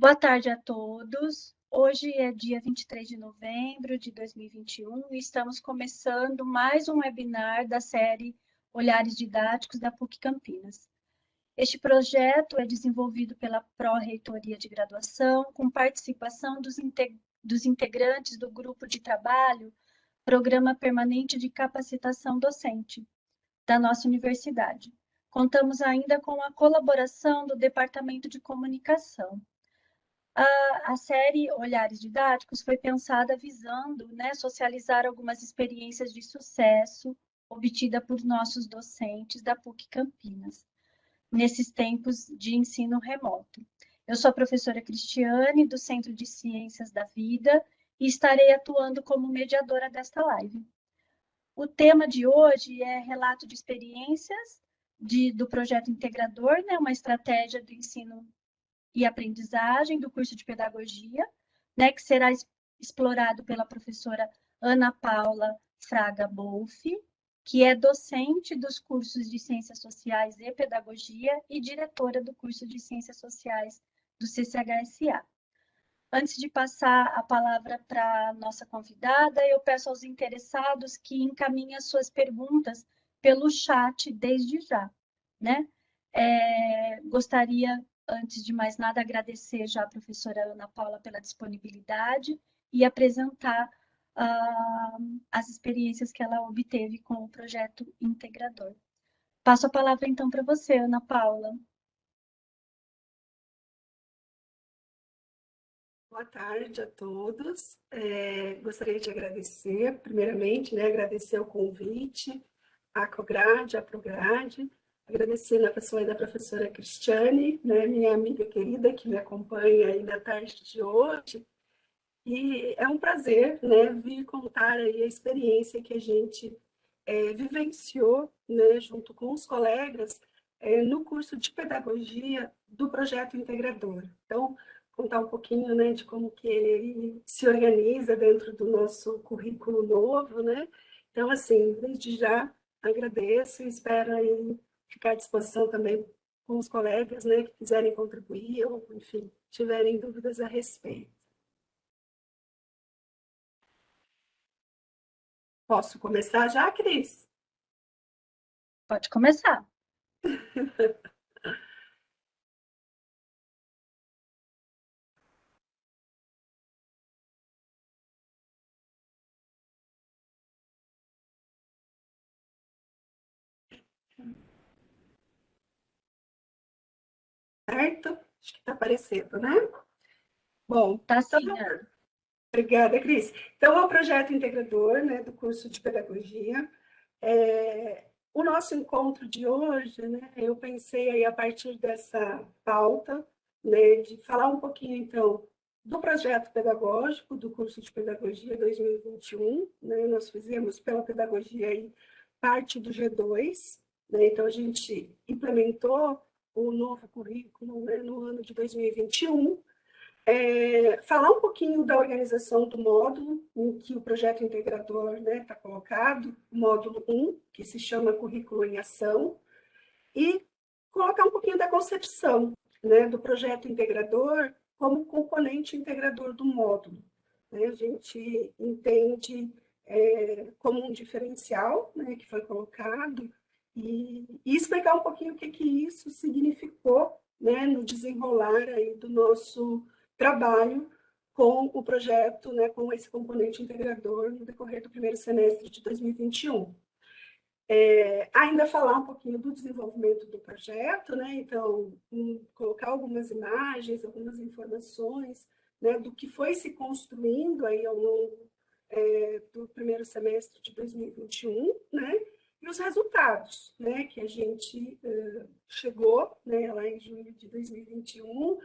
Boa tarde a todos. Hoje é dia 23 de novembro de 2021 e estamos começando mais um webinar da série Olhares Didáticos da PUC Campinas. Este projeto é desenvolvido pela Pró-Reitoria de Graduação, com participação dos integrantes do grupo de trabalho Programa Permanente de Capacitação Docente da nossa universidade. Contamos ainda com a colaboração do Departamento de Comunicação. A série Olhares Didáticos foi pensada visando, socializar algumas experiências de sucesso obtida por nossos docentes da PUC Campinas, nesses tempos de ensino remoto. Eu sou a professora Cristiane, do Centro de Ciências da Vida, e estarei atuando como mediadora desta live. O tema de hoje é relato de experiências do projeto integrador, uma estratégia do ensino e aprendizagem do curso de pedagogia, que será explorado pela professora Ana Paula Fraga Bolfi, que é docente dos cursos de Ciências Sociais e Pedagogia e diretora do curso de Ciências Sociais do CCHSA. Antes de passar a palavra para a nossa convidada, eu peço aos interessados que encaminhem as suas perguntas pelo chat desde já, Gostaria, antes de mais nada, agradecer já a professora Ana Paula pela disponibilidade e apresentar as experiências que ela obteve com o projeto integrador. Passo a palavra, então, para você, Ana Paula. Boa tarde a todos. Gostaria de agradecer, primeiramente, agradecer o convite, à COGRADE, à PROGRADE, agradecer na pessoa da professora Cristiane, minha amiga querida, que me acompanha aí na tarde de hoje. E é um prazer, vir contar aí a experiência que a gente vivenciou, junto com os colegas, no curso de pedagogia do projeto integrador. Então, contar um pouquinho, de como que ele se organiza dentro do nosso currículo novo, Então, assim, desde já agradeço e espero aí ficar à disposição também com os colegas, que quiserem contribuir ou, enfim, tiverem dúvidas a respeito. Posso começar já, Cris? Pode começar. Certo? Acho que está aparecendo, né? Bom, Tá sim, então, Ana. obrigada, Cris. Então, é o projeto integrador, do curso de pedagogia. O nosso encontro de hoje, eu pensei aí a partir dessa pauta, de falar um pouquinho, então, do projeto pedagógico do curso de pedagogia 2021, Nós fizemos pela pedagogia aí parte do G2, Então, a gente implementou o novo currículo, no ano de 2021, falar um pouquinho da organização do módulo em que o projeto integrador está colocado, o módulo 1, que se chama Currículo em Ação, e colocar um pouquinho da concepção do projeto integrador como componente integrador do módulo. A gente entende como um diferencial que foi colocado e explicar um pouquinho o que isso significou no desenrolar aí do nosso trabalho com o projeto, com esse componente integrador no decorrer do primeiro semestre de 2021. Ainda falar um pouquinho do desenvolvimento do projeto, Então, colocar algumas imagens, algumas informações, do que foi se construindo aí ao longo do primeiro semestre de 2021, E os resultados, que a gente chegou, lá em junho de 2021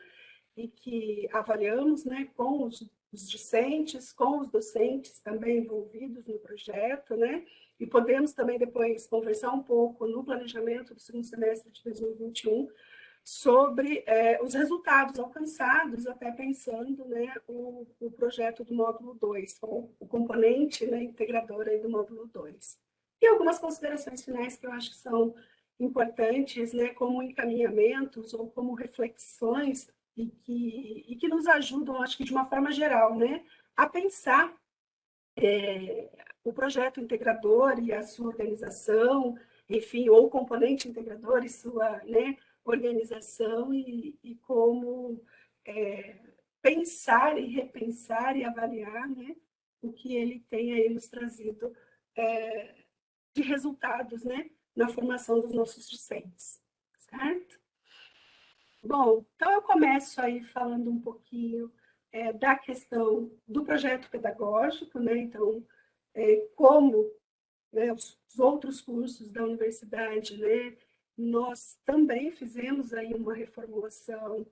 e que avaliamos, com os discentes, com os docentes também envolvidos no projeto, E podemos também depois conversar um pouco no planejamento do segundo semestre de 2021 sobre os resultados alcançados, até pensando o projeto do módulo 2, o componente integrador aí do módulo 2. E algumas considerações finais que eu acho que são importantes, como encaminhamentos ou como reflexões e que nos ajudam, acho que de uma forma geral, né, a pensar o projeto integrador e a sua organização, enfim, ou o componente integrador e sua, né, organização, e como pensar e repensar e avaliar, né, o que ele tem aí nos trazido de resultados, né, na formação dos nossos discentes, certo? Bom, então eu começo aí falando um pouquinho da questão do projeto pedagógico, né? Então, como, né, os outros cursos da universidade, né, nós também fizemos aí uma reformulação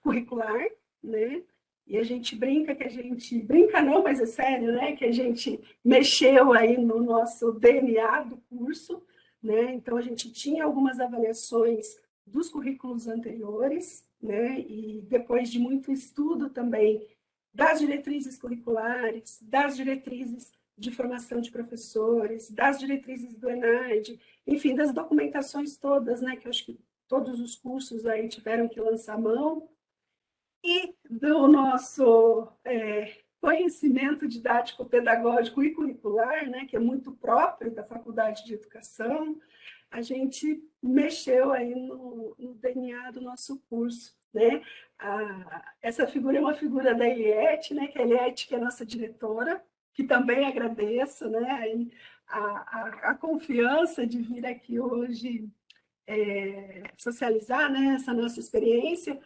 curricular, né? E a gente brinca que a gente brinca não, mas é sério, né? Que a gente mexeu aí no nosso DNA do curso, né? Então a gente tinha algumas avaliações dos currículos anteriores, né? E depois de muito estudo também das diretrizes curriculares, das diretrizes de formação de professores, das diretrizes do ENAD, enfim, das documentações todas, né? Que eu acho que todos os cursos aí tiveram que lançar mão, e do nosso conhecimento didático-pedagógico e curricular, né, que é muito próprio da Faculdade de Educação, a gente mexeu aí no DNA do nosso curso, né? Essa figura é uma figura da Eliette, né? Que a Eliette, que é a nossa diretora, que também agradeço, né? Aí, a confiança de vir aqui hoje socializar, né, essa nossa experiência,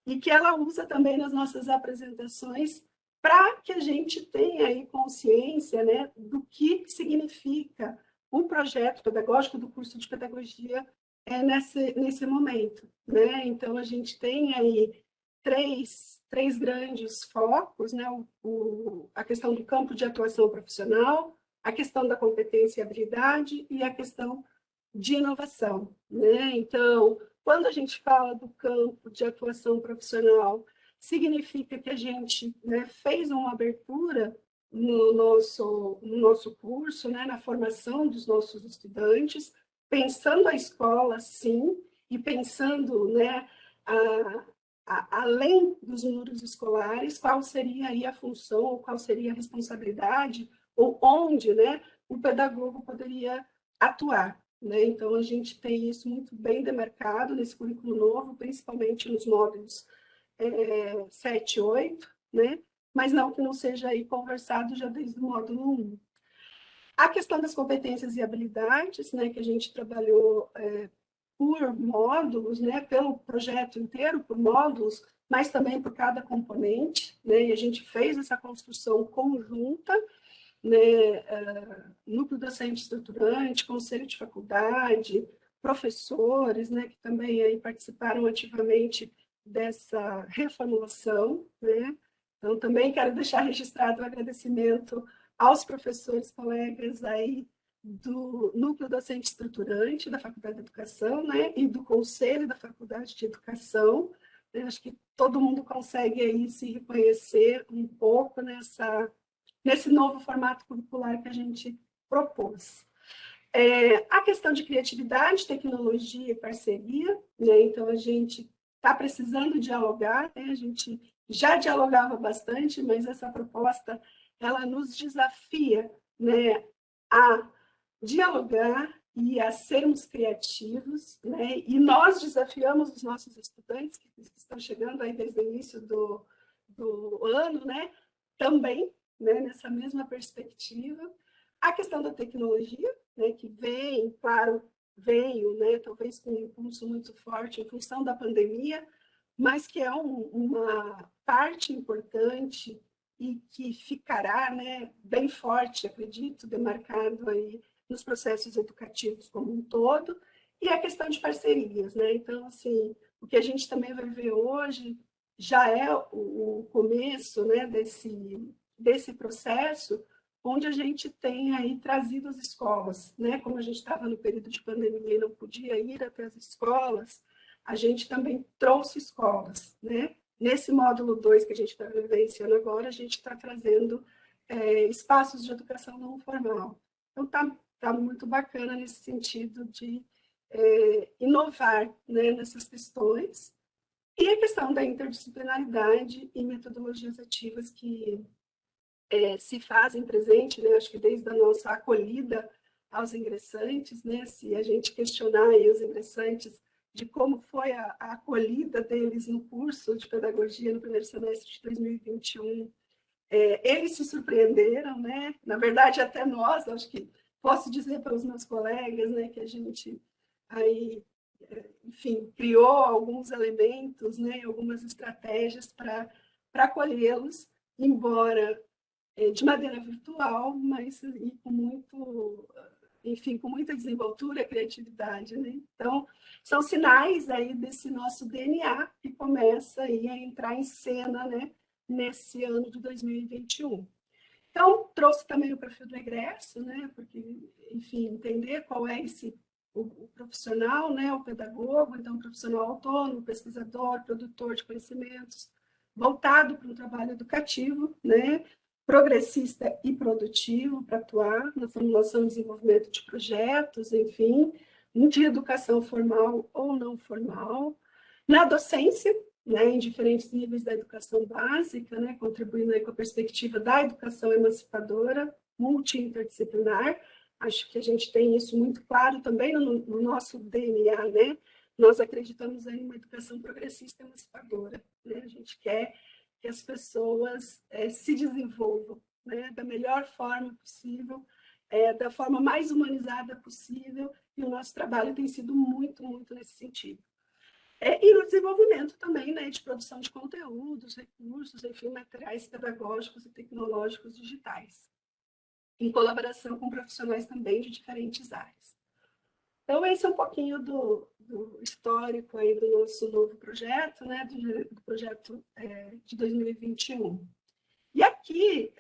e que ela usa também nas nossas apresentações para que a gente tenha aí consciência, né, do que significa o projeto pedagógico do curso de pedagogia nesse momento, né? Então a gente tem aí três grandes focos, né? A questão do campo de atuação profissional, a questão da competência e habilidade e a questão de inovação, né? Então, quando a gente fala do campo de atuação profissional, significa que a gente, né, fez uma abertura no nosso curso, né, na formação dos nossos estudantes, pensando a escola, sim, e pensando, né, além dos muros escolares, qual seria aí a função, qual seria a responsabilidade, ou onde, né, o pedagogo poderia atuar, né? Então, a gente tem isso muito bem demarcado nesse currículo novo, principalmente nos módulos 7 e 8, né? Mas não que não seja aí conversado já desde o módulo 1. A questão das competências e habilidades, né, que a gente trabalhou por módulos, né, pelo projeto inteiro, por módulos, mas também por cada componente, né, e a gente fez essa construção conjunta, né, núcleo docente estruturante, conselho de faculdade, professores, né, que também aí participaram ativamente dessa reformulação, né? Então, também quero deixar registrado o agradecimento aos professores, colegas aí do núcleo docente estruturante da Faculdade de Educação, né, e do conselho da Faculdade de Educação. Eu acho que todo mundo consegue aí se reconhecer um pouco nesse novo formato curricular que a gente propôs. A questão de criatividade, tecnologia e parceria, né? Então a gente está precisando dialogar, né? A gente já dialogava bastante, mas essa proposta ela nos desafia, né, a dialogar e a sermos criativos, né? E nós desafiamos os nossos estudantes que estão chegando aí desde o início do ano, né? Também, né, nessa mesma perspectiva. A questão da tecnologia, né, que vem, claro, veio, né, talvez com um impulso muito forte em função da pandemia, mas que é uma parte importante e que ficará, né, bem forte, acredito, demarcado aí nos processos educativos como um todo, e a questão de parcerias, né? Então, assim, o que a gente também vai ver hoje já é o começo, né, desse processo, onde a gente tem aí trazido as escolas, né? Como a gente estava no período de pandemia e não podia ir até as escolas, a gente também trouxe escolas, né? Nesse módulo 2 que a gente está vivenciando agora, a gente está trazendo espaços de educação não formal. Então, tá muito bacana nesse sentido de inovar, né, nessas questões. E a questão da interdisciplinaridade e metodologias ativas que se fazem presente, né? Acho que desde a nossa acolhida aos ingressantes, né? Se a gente questionar aí os ingressantes de como foi a acolhida deles no curso de pedagogia no primeiro semestre de 2021, eles se surpreenderam, né? Na verdade, até nós, acho que posso dizer para os meus colegas, né, que a gente aí, enfim, criou alguns elementos, né, algumas estratégias para acolhê-los, embora de maneira virtual, mas e com muito, enfim, com muita desenvoltura, criatividade, né? Então, são sinais aí desse nosso DNA que começa aí a entrar em cena, né, nesse ano de 2021. Então, trouxe também o perfil do egresso, né, porque, enfim, entender qual é o profissional, né, o pedagogo, então, profissional autônomo, pesquisador, produtor de conhecimentos, voltado para um trabalho educativo, né, progressista e produtivo para atuar na formulação e desenvolvimento de projetos, enfim, de educação formal ou não formal, na docência, né, em diferentes níveis da educação básica, né, contribuindo aí com a perspectiva da educação emancipadora, multi-interdisciplinar. Acho que a gente tem isso muito claro também no nosso DNA, né? Nós acreditamos em uma educação progressista emancipadora, né? A gente quer que as pessoas se desenvolvam, né, da melhor forma possível, da forma mais humanizada possível, e o nosso trabalho tem sido muito, muito nesse sentido. E no desenvolvimento também, né, de produção de conteúdos, recursos, enfim, materiais pedagógicos e tecnológicos digitais, em colaboração com profissionais também de diferentes áreas. Então, esse é um pouquinho do histórico aí do nosso novo projeto, né, do projeto de 2021. E aqui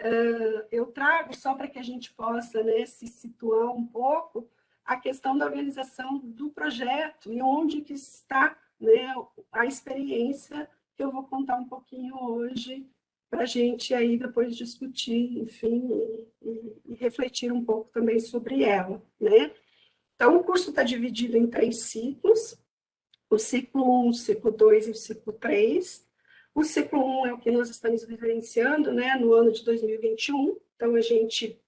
eu trago, só para que a gente possa, né, se situar um pouco, a questão da organização do projeto e onde que está, né, a experiência que eu vou contar um pouquinho hoje para a gente aí depois discutir, enfim, e refletir um pouco também sobre ela, né? Então, o curso está dividido em 3 ciclos, o ciclo 1, o ciclo 2 e o ciclo 3. O ciclo 1 é o que nós estamos vivenciando, né, no ano de 2021. Então, a gente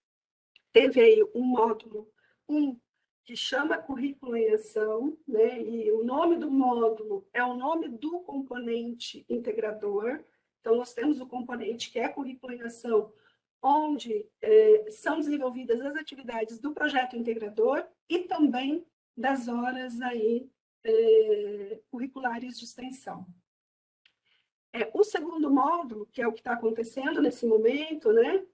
teve aí um módulo 1 que chama Currículo em Ação, né, e o nome do módulo é o nome do componente integrador. Então, nós temos o componente que é Currículo em Ação, onde são desenvolvidas as atividades do projeto integrador e também das horas aí curriculares de extensão. O segundo módulo, que é o que está acontecendo nesse momento, né,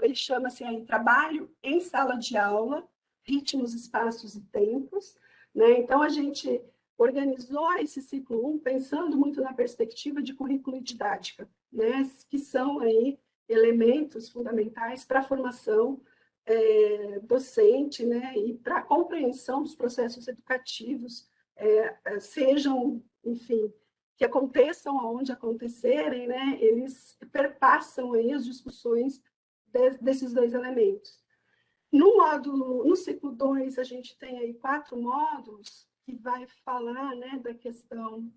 ele chama-se Trabalho em Sala de Aula, Ritmos, Espaços e Tempos. Né? Então, a gente organizou esse ciclo 1 pensando muito na perspectiva de currículo e didática, né, que são aí elementos fundamentais para a formação docente, né, e para a compreensão dos processos educativos, sejam, enfim, que aconteçam aonde acontecerem, né, eles perpassam aí as discussões desses 2 elementos. No ciclo 2, a gente tem aí 4 módulos que vai falar, né, da questão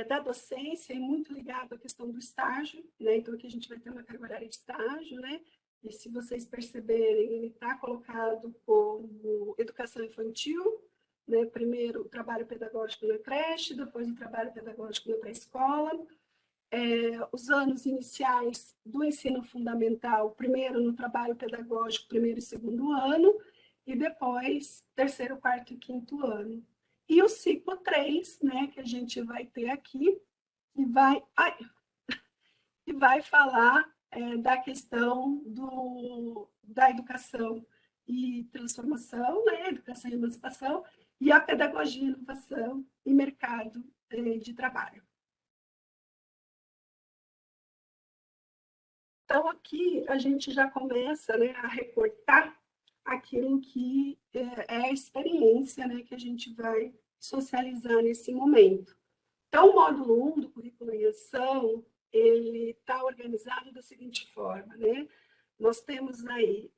da docência e muito ligado à questão do estágio, né? Então, aqui a gente vai ter uma carga horária de estágio, né? E se vocês perceberem, ele está colocado como educação infantil, né? Primeiro o trabalho pedagógico na creche, depois o trabalho pedagógico na pré-escola, os anos iniciais do ensino fundamental, primeiro no trabalho pedagógico, primeiro e segundo ano, e depois terceiro, quarto e quinto ano. E o ciclo 3, né, que a gente vai ter aqui, que vai falar da questão da educação e transformação, né, educação e emancipação, e a pedagogia, inovação e mercado de trabalho. Então, aqui a gente já começa, né, a recortar aquilo que é a experiência, né, que a gente vai socializar nesse momento. Então, o módulo 1 do Currículo em Ação, ele está organizado da seguinte forma, né? Nós temos aí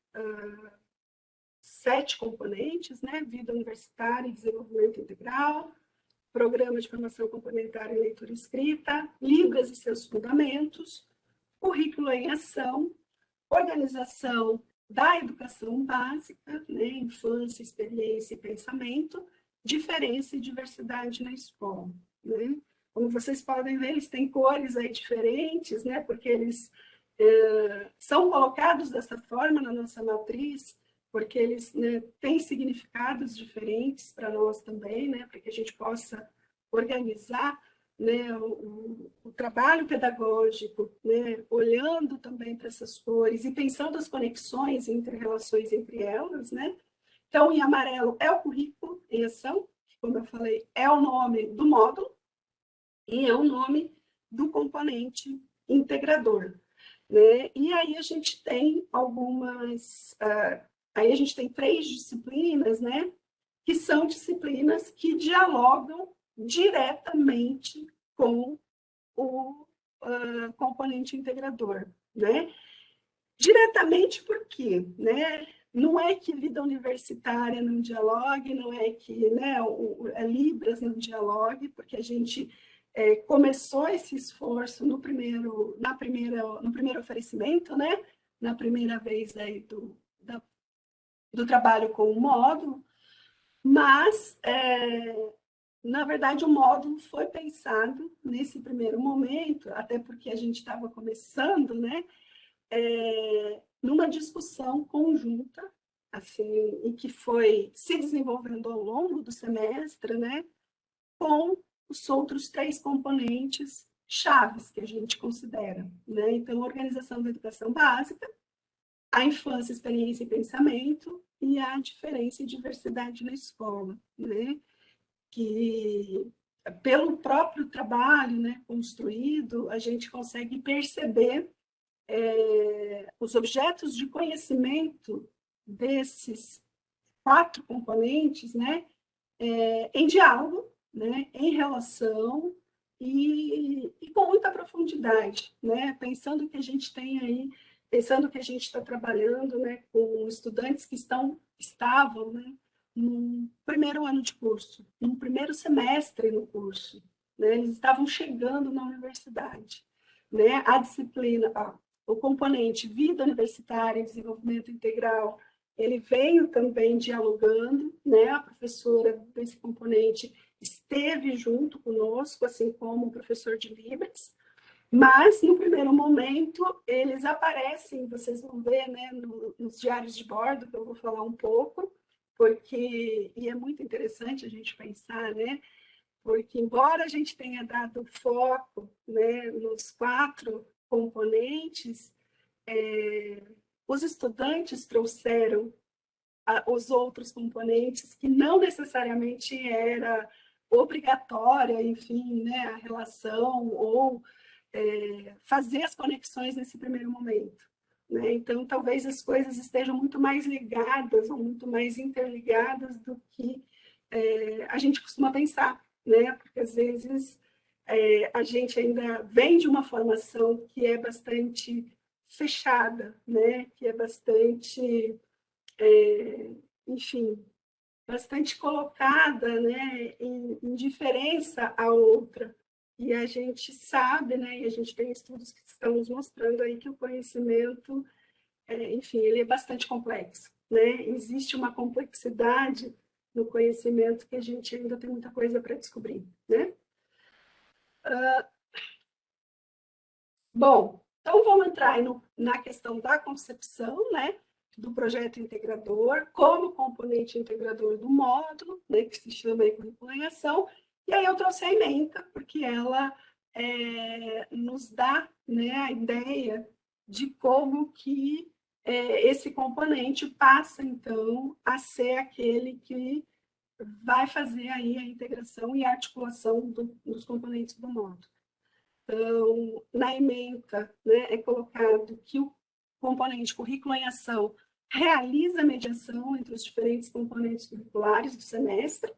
7 componentes, né? Vida universitária e desenvolvimento integral, Programa de Formação Complementar em Leitura e Escrita, Libras e seus Fundamentos, Currículo em Ação, Organização da Educação Básica, né, Infância, Experiência e Pensamento, Diferença e Diversidade na Escola. Né? Como vocês podem ver, eles têm cores aí diferentes, né, porque eles são colocados dessa forma na nossa matriz, porque eles, né, têm significados diferentes para nós também, né, para que a gente possa organizar, né, o trabalho pedagógico, né, olhando também para essas cores e pensando as conexões entre relações entre elas, né? Então, em amarelo é o currículo em ação, que, como eu falei, é o nome do módulo e é o nome do componente integrador, né? E aí a gente tem aí a gente tem 3 disciplinas, né? Que são disciplinas que dialogam diretamente com o componente integrador, né? Diretamente por quê? Né? Não é que vida universitária não dialogue, não é que, né, a Libras não dialogue, porque a gente começou esse esforço no primeiro oferecimento, né? Na primeira vez aí do trabalho com o módulo, mas na verdade, o módulo foi pensado nesse primeiro momento, até porque a gente estava começando, né, numa discussão conjunta, assim, e que foi se desenvolvendo ao longo do semestre, né, com os outros 3 componentes chaves que a gente considera, né? Então, a organização da educação básica, a infância, experiência e pensamento e a diferença e diversidade na escola, né? Que pelo próprio trabalho, né, construído, a gente consegue perceber os objetos de conhecimento desses 4 componentes, né, em diálogo, né, em relação e com muita profundidade, né, pensando que a gente tem aí, pensando que a gente está trabalhando, né, com estudantes que estavam, né, no primeiro ano de curso, no primeiro semestre no curso, né, eles estavam chegando na universidade, né, a disciplina, o componente vida universitária e desenvolvimento integral, ele veio também dialogando, né, a professora desse componente esteve junto conosco, assim como o professor de Libras, mas, no primeiro momento, eles aparecem, vocês vão ver, né, nos diários de bordo, que eu vou falar um pouco, porque, e é muito interessante a gente pensar, né, porque embora a gente tenha dado foco, né, nos 4 componentes, os estudantes trouxeram os outros componentes que não necessariamente era obrigatória, enfim, né, a relação ou fazer as conexões nesse primeiro momento. Né? Então, talvez as coisas estejam muito mais ligadas ou muito mais interligadas do que a gente costuma pensar, né? Porque às vezes a gente ainda vem de uma formação que é bastante fechada, né? Que é bastante, enfim, bastante colocada, né, em diferença à outra. E a gente sabe, né, e a gente tem estudos que estão nos mostrando aí que o conhecimento, enfim, ele é bastante complexo, né? Existe uma complexidade no conhecimento que a gente ainda tem muita coisa para descobrir, né? Bom, então vamos entrar aí na questão da concepção, né, do projeto integrador, como componente integrador do módulo, né, que se chama aí Currículo em Ação, e aí eu trouxe a ementa, porque ela nos dá, né, a ideia de como que esse componente passa, então, a ser aquele que vai fazer aí a integração e a articulação dos componentes do módulo. Então, na ementa, né, é colocado que o componente currículo em ação realiza a mediação entre os diferentes componentes curriculares do semestre,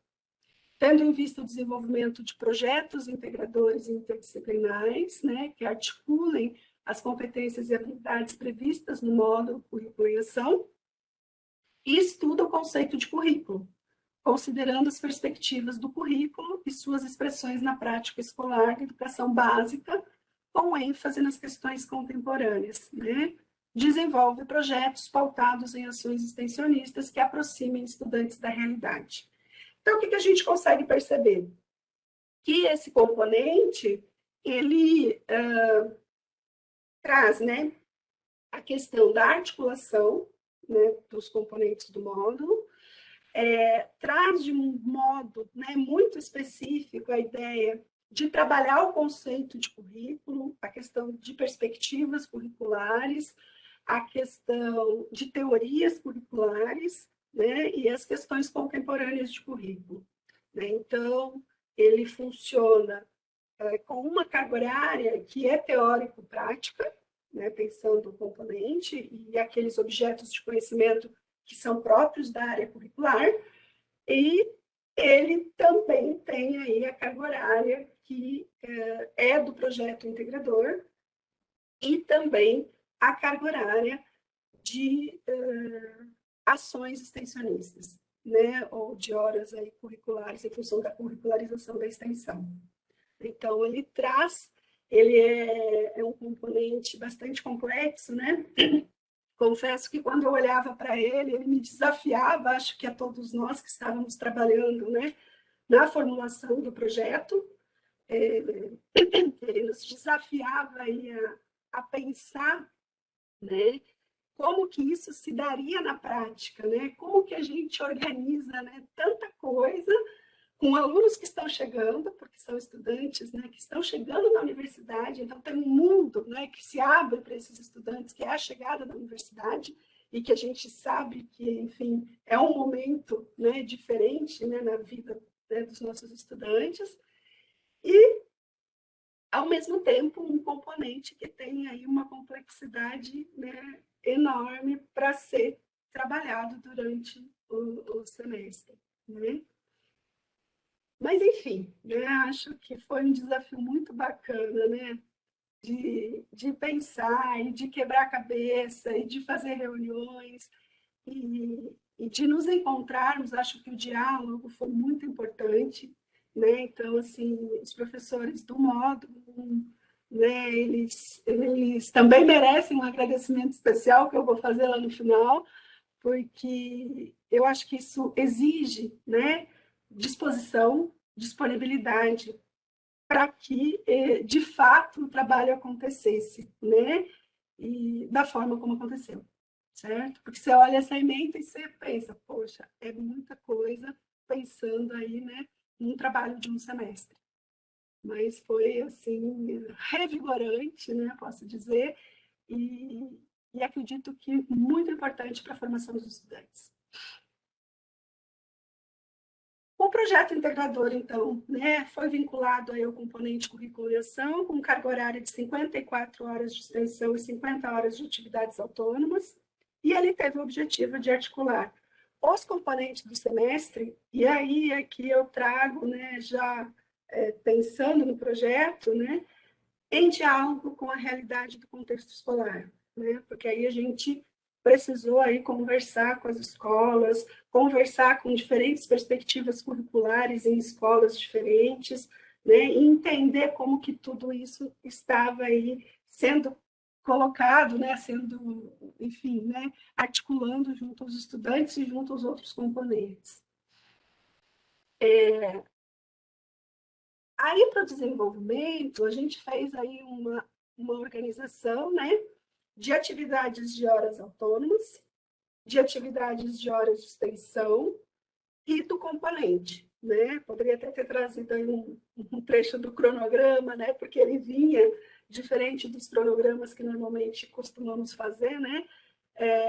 tendo em vista o desenvolvimento de projetos integradores e interdisciplinares, né, que articulem as competências e habilidades previstas no módulo currículo em ação, e estuda o conceito de currículo, considerando as perspectivas do currículo e suas expressões na prática escolar da educação básica, com ênfase nas questões contemporâneas, né? Desenvolve projetos pautados em ações extensionistas que aproximem estudantes da realidade. Então, o que a gente consegue perceber? Que esse componente, ele traz, né, a questão da articulação, né, dos componentes do módulo, traz de um modo, né, muito específico a ideia de trabalhar o conceito de currículo, a questão de perspectivas curriculares, a questão de teorias curriculares, né, e as questões contemporâneas de currículo, né? Então, ele funciona com uma carga horária que é teórico-prática, né, pensando o componente e aqueles objetos de conhecimento que são próprios da área curricular, e ele também tem aí a carga horária que é do projeto integrador e também a carga horária de ações extensionistas, né, ou de horas aí curriculares em função da curricularização da extensão. Então, ele é um componente bastante complexo, né? Confesso que quando eu olhava para ele me desafiava, acho que a todos nós que estávamos trabalhando, né, na formulação do projeto, ele nos desafiava aí a pensar, né, como que isso se daria na prática, né? Como que a gente organiza, né, tanta coisa com alunos que estão chegando, porque são estudantes, né, que estão chegando na universidade, então tem um mundo, né, que se abre para esses estudantes, que é a chegada da universidade, e que a gente sabe que, enfim, é um momento, né, diferente, né, na vida, né, dos nossos estudantes, e, ao mesmo tempo, um componente que tem aí uma complexidade, né, enorme para ser trabalhado durante o semestre, né? Mas, enfim, né, acho que foi um desafio muito bacana, né, de pensar e de quebrar a cabeça e de fazer reuniões e de nos encontrarmos. Acho que o diálogo foi muito importante, né? Então, assim, os professores do módulo, né, eles também merecem um agradecimento especial que eu vou fazer lá no final, porque eu acho que isso exige, né, disposição, disponibilidade para que, de fato, o trabalho acontecesse, né, e da forma como aconteceu, certo? Porque você olha essa ementa e você pensa, poxa, é muita coisa pensando aí, né, num trabalho de um semestre. Mas foi, assim, revigorante, né, posso dizer, e acredito que muito importante para a formação dos estudantes. O projeto integrador, então, né, foi vinculado aí ao componente curriculação, com carga horária de 54 horas de extensão e 50 horas de atividades autônomas, e ele teve o objetivo de articular os componentes do semestre, e aí é que eu trago, né, já pensando no projeto, né, em diálogo com a realidade do contexto escolar, né? Porque aí a gente precisou aí conversar com as escolas, conversar com diferentes perspectivas curriculares em escolas diferentes, né? E entender como que tudo isso estava aí sendo colocado, né? Sendo, enfim, né? Articulando junto aos estudantes e junto aos outros componentes. Aí, para o desenvolvimento, a gente fez aí uma organização, né, de atividades de horas autônomas, de atividades de horas de extensão e do componente, né? Poderia até ter trazido aí um trecho do cronograma, né, porque ele vinha diferente dos cronogramas que normalmente costumamos fazer, né?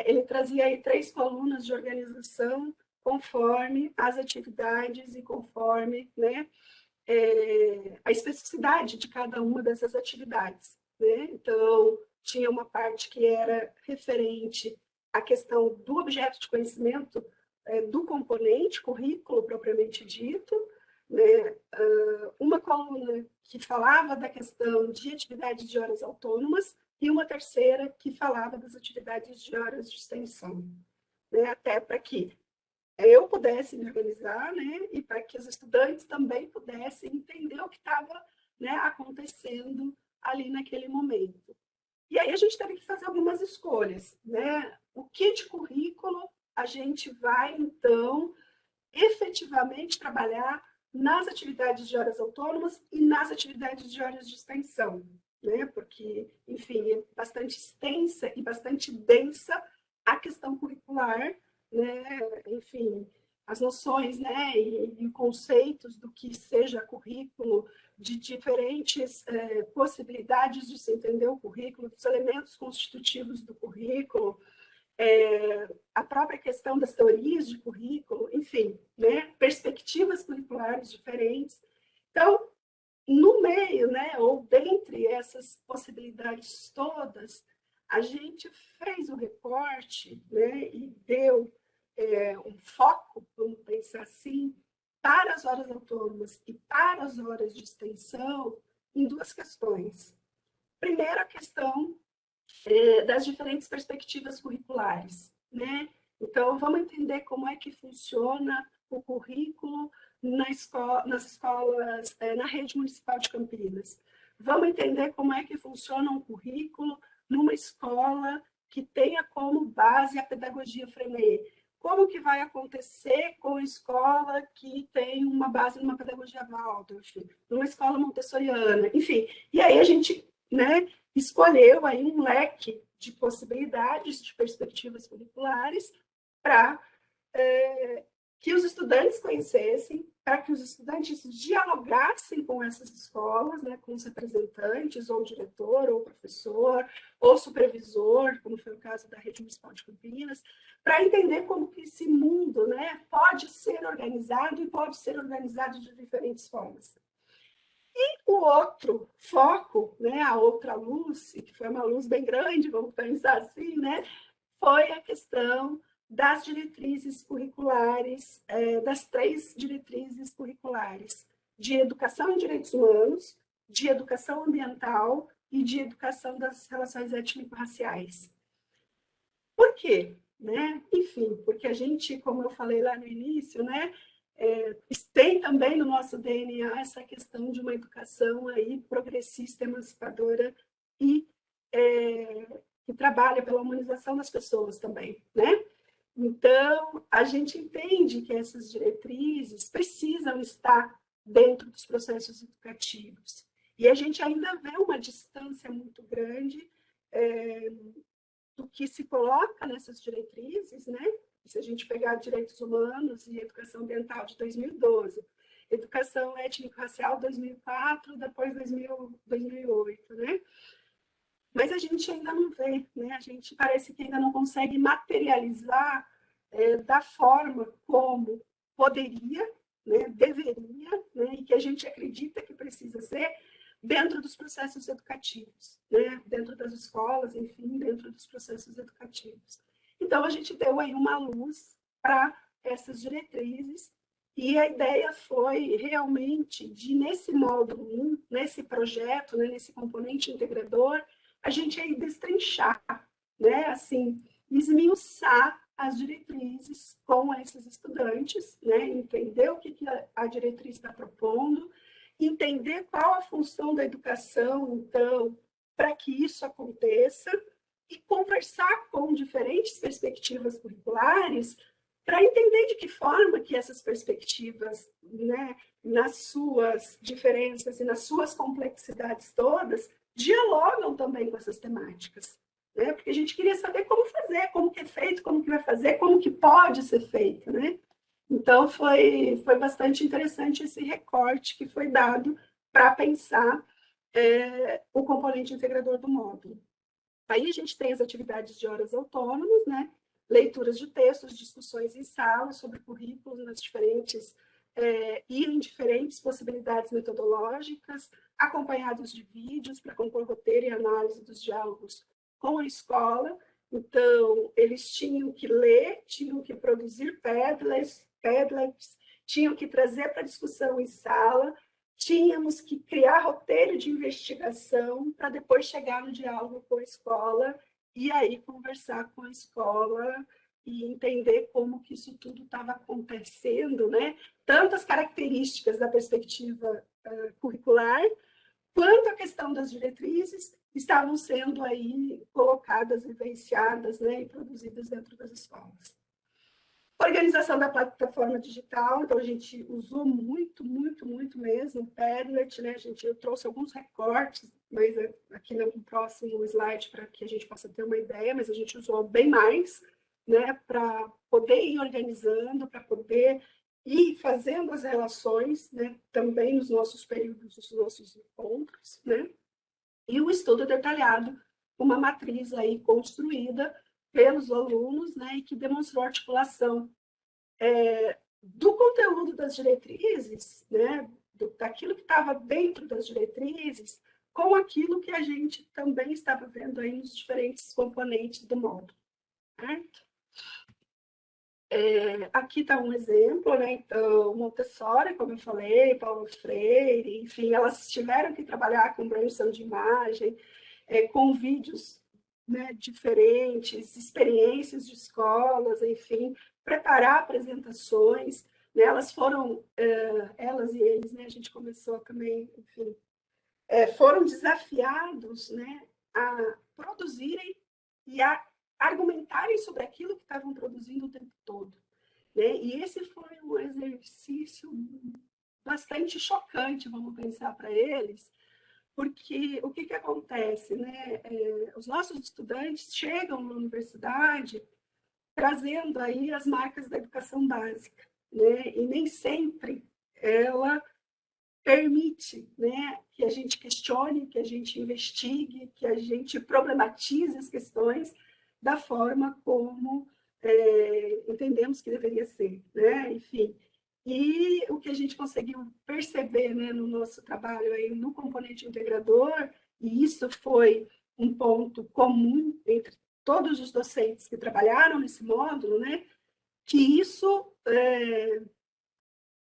Ele trazia aí 3 colunas de organização conforme as atividades e conforme, né, a especificidade de cada uma dessas atividades, né? Então, tinha uma parte que era referente à questão do objeto de conhecimento, do componente, currículo propriamente dito, né? Uma coluna que falava da questão de atividades de horas autônomas e uma terceira que falava das atividades de horas de extensão, né? Até para que eu pudesse me organizar, né, e para que os estudantes também pudessem entender o que estava, né, acontecendo ali naquele momento. E aí a gente teve que fazer algumas escolhas, né? O que de currículo a gente vai, então, efetivamente trabalhar nas atividades de horas autônomas e nas atividades de horas de extensão, né? Porque, enfim, é bastante extensa e bastante densa a questão curricular, né? Enfim, as noções, né, e conceitos do que seja currículo, de diferentes possibilidades de se entender o currículo, dos elementos constitutivos do currículo, a própria questão das teorias de currículo, enfim, né, perspectivas curriculares diferentes. Então, no meio, né, ou dentre essas possibilidades todas, a gente fez um recorte, né, e deu um foco, vamos pensar assim, para as horas autônomas e para as horas de extensão, em duas questões. Primeiro, a questão das diferentes perspectivas curriculares, né? Então, vamos entender como é que funciona o currículo nas escolas, na rede municipal de Campinas. Vamos entender como é que funciona um currículo numa escola que tenha como base a pedagogia Frenet. Como que vai acontecer com a escola que tem uma base numa pedagogia Waldorf, numa escola montessoriana, enfim. E aí a gente, né, escolheu aí um leque de possibilidades, de perspectivas curriculares para que os estudantes conhecessem, para que os estudantes dialogassem com essas escolas, né, com os representantes, ou diretor, ou professor, ou supervisor, como foi o caso da Rede Municipal de Campinas, para entender como que esse mundo, né, pode ser organizado e pode ser organizado de diferentes formas. O outro foco, né, a outra luz, que foi uma luz bem grande, vamos pensar assim, né, foi a questão das diretrizes curriculares, das 3 diretrizes curriculares, de educação em direitos humanos, de educação ambiental e de educação das relações étnico-raciais. Por quê? Né? Enfim, porque a gente, como eu falei lá no início, né, tem também no nosso DNA essa questão de uma educação aí progressista, emancipadora e que trabalha pela humanização das pessoas também, né? Então, a gente entende que essas diretrizes precisam estar dentro dos processos educativos. E a gente ainda vê uma distância muito grande do que se coloca nessas diretrizes, né? Se a gente pegar direitos humanos e educação ambiental de 2012, educação étnico-racial 2004, depois 2008, né? Mas a gente ainda não vê, né? A gente parece que ainda não consegue materializar da forma como poderia, né? Deveria, né? E que a gente acredita que precisa ser dentro dos processos educativos, né? Dentro das escolas, enfim, dentro dos processos educativos. Então, a gente deu aí uma luz para essas diretrizes e a ideia foi realmente de, nesse módulo 1, nesse projeto, né, nesse componente integrador, a gente aí destrinchar, né, assim, esmiuçar as diretrizes com esses estudantes, né, entender o que a diretriz está propondo, entender qual a função da educação, então, para que isso aconteça, e conversar com diferentes perspectivas curriculares para entender de que forma que essas perspectivas, né, nas suas diferenças e nas suas complexidades todas, dialogam também com essas temáticas. Né? Porque a gente queria saber como fazer, como que é feito, como que vai fazer, como que pode ser feito. Né? Então, foi bastante interessante esse recorte que foi dado para pensar o componente integrador do módulo. Aí a gente tem as atividades de horas autônomas, né? Leituras de textos, discussões em sala sobre currículos nas diferentes e em diferentes possibilidades metodológicas, acompanhados de vídeos para compor roteiro e análise dos diálogos com a escola. Então, eles tinham que ler, tinham que produzir Padlets, tinham que trazer para discussão em sala, tínhamos que criar roteiro de investigação para depois chegar no diálogo com a escola e aí conversar com a escola e entender como que isso tudo estava acontecendo, né? Tanto as características da perspectiva curricular, quanto a questão das diretrizes estavam sendo aí colocadas, vivenciadas, né, e produzidas dentro das escolas. Organização da plataforma digital, então a gente usou muito mesmo o Padlet, né? Eu trouxe alguns recortes, mas aqui no próximo slide para que a gente possa ter uma ideia, mas a gente usou bem mais, né? Para poder ir organizando, para poder ir fazendo as relações, né? Também nos nossos períodos, nos nossos encontros, né? E o estudo detalhado, uma matriz aí construída pelos alunos, né, e que demonstrou articulação do conteúdo das diretrizes, né, daquilo que estava dentro das diretrizes, com aquilo que a gente também estava vendo aí nos diferentes componentes do módulo. Certo? Aqui está um exemplo, né? Então, Montessori, como eu falei, Paulo Freire, enfim, elas tiveram que trabalhar com brainstorm de imagem, com vídeos, né, diferentes, experiências de escolas, enfim, preparar apresentações, né, elas foram, elas e eles, né, a gente começou também, enfim, foram desafiados, né, a produzirem e a argumentarem sobre aquilo que estavam produzindo o tempo todo, né, e esse foi um exercício bastante chocante, vamos pensar para eles, porque o que acontece, né? Os nossos estudantes chegam na universidade trazendo aí as marcas da educação básica, né? E nem sempre ela permite, né, que a gente questione, que a gente investigue, que a gente problematize as questões da forma como entendemos que deveria ser, né? Enfim, e o que a gente conseguiu perceber, né, no nosso trabalho aí no componente integrador, e isso foi um ponto comum entre todos os docentes que trabalharam nesse módulo, né, que isso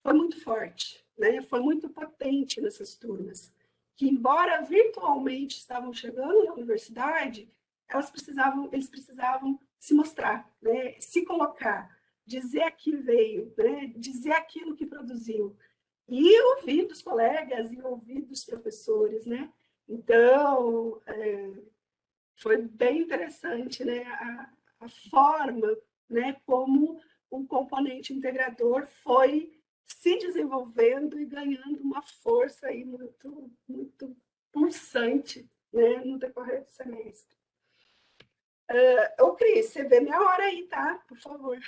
foi muito forte, né? Foi muito potente nessas turmas, que embora virtualmente estavam chegando na universidade, eles precisavam se mostrar, né? Se colocar, dizer a que veio, né? Dizer aquilo que produziu e ouvir dos colegas e ouvir dos professores, né? Então, foi bem interessante, né? A forma, né? Como o componente integrador foi se desenvolvendo e ganhando uma força aí muito pulsante, né? No decorrer do semestre. Ô, Cris, você vê minha hora aí, tá? Por favor.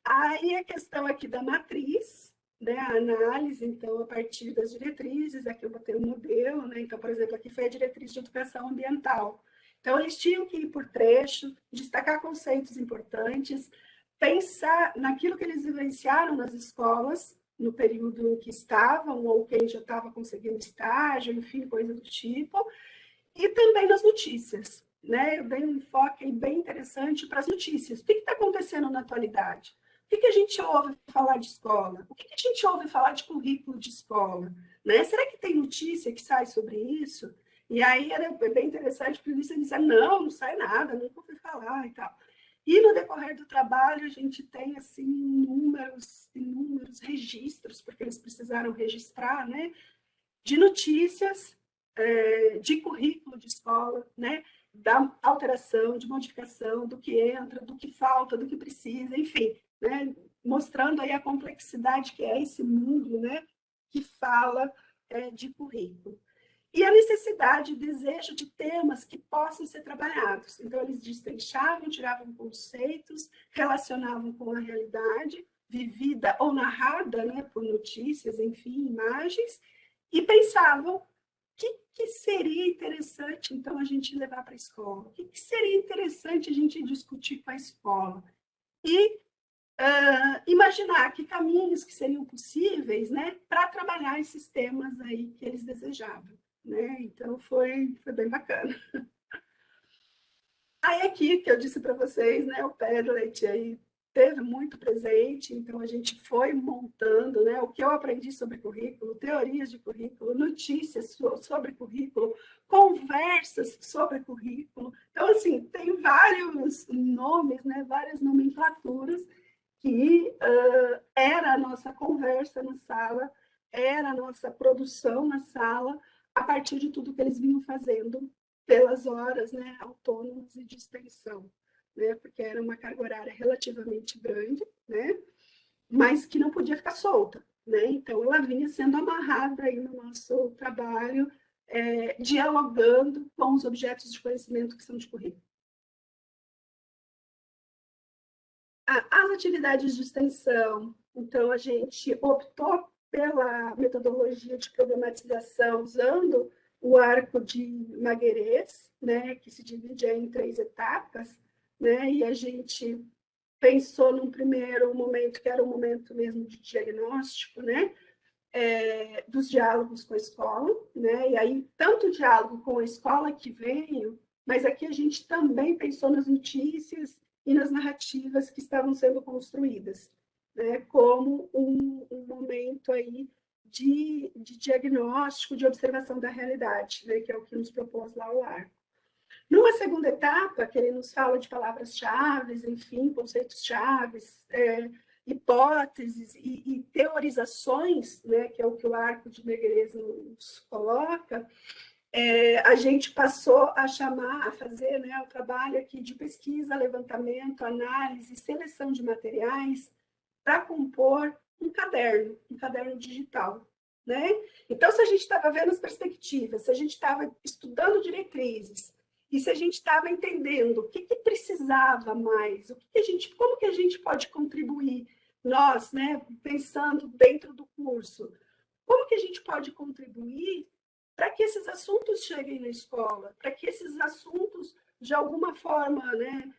Aí a questão aqui da matriz, né, a análise, então, a partir das diretrizes, aqui eu botei um modelo, né, então, por exemplo, aqui foi a diretriz de educação ambiental. Então, eles tinham que ir por trecho, destacar conceitos importantes, pensar naquilo que eles vivenciaram nas escolas, no período em que estavam, ou quem já estava conseguindo estágio, enfim, coisa do tipo, e também nas notícias. Né? Eu dei um enfoque bem interessante para as notícias. O que está acontecendo na atualidade? O que a gente ouve falar de escola? O que a gente ouve falar de currículo de escola? Né? Será que tem notícia que sai sobre isso? E aí era bem interessante, porque eles disseram, não sai nada, nunca ouvi falar e tal. E no decorrer do trabalho, a gente tem assim, inúmeros registros, porque eles precisaram registrar, né? De notícias, de currículo de escola, né? Da alteração, de modificação, do que entra, do que falta, do que precisa, enfim, né? Mostrando aí a complexidade que é esse mundo, né? Que fala de currículo. E a necessidade, o desejo de temas que possam ser trabalhados. Então, eles destrinchavam, tiravam conceitos, relacionavam com a realidade, vivida ou narrada, né, por notícias, enfim, imagens, e pensavam que seria interessante, então, a gente levar para a escola? O que seria interessante a gente discutir com a escola? E imaginar que caminhos que seriam possíveis, né, para trabalhar esses temas aí que eles desejavam. Né? Então, foi bem bacana. Aí, aqui, que eu disse para vocês, né, o Padlet, aí, teve muito presente, então a gente foi montando, né, o que eu aprendi sobre currículo, teorias de currículo, notícias sobre currículo, conversas sobre currículo. Então, assim, tem vários nomes, né, várias nomenclaturas que era a nossa conversa na sala, era a nossa produção na sala, a partir de tudo que eles vinham fazendo pelas horas, né, autônomas e de extensão, né, porque era uma carga horária relativamente grande, né, mas que não podia ficar solta, né, então ela vinha sendo amarrada aí no nosso trabalho, dialogando com os objetos de conhecimento que são de currículo. As atividades de extensão, então a gente optou pela metodologia de problematização usando o arco de Maguerês, né, que se divide em 3 etapas, né, e a gente pensou num primeiro momento, que era o momento mesmo de diagnóstico, né, dos diálogos com a escola, né, e aí tanto o diálogo com a escola que veio, mas aqui a gente também pensou nas notícias e nas narrativas que estavam sendo construídas, né, como um momento aí de diagnóstico, de observação da realidade, né, que é o que nos propôs lá o AR. Numa segunda etapa, que ele nos fala de palavras-chave, enfim, conceitos-chave, hipóteses e teorizações, né, que é o que o arco de Meirelles nos coloca, a gente passou a chamar, a fazer, né, o trabalho aqui de pesquisa, levantamento, análise, seleção de materiais para compor um caderno digital. Né? Então, se a gente estava vendo as perspectivas, se a gente estava estudando diretrizes, e se a gente estava entendendo o que precisava mais, como que a gente pode contribuir, nós, né, pensando dentro do curso, como que a gente pode contribuir para que esses assuntos cheguem na escola, para que esses assuntos, de alguma forma, né,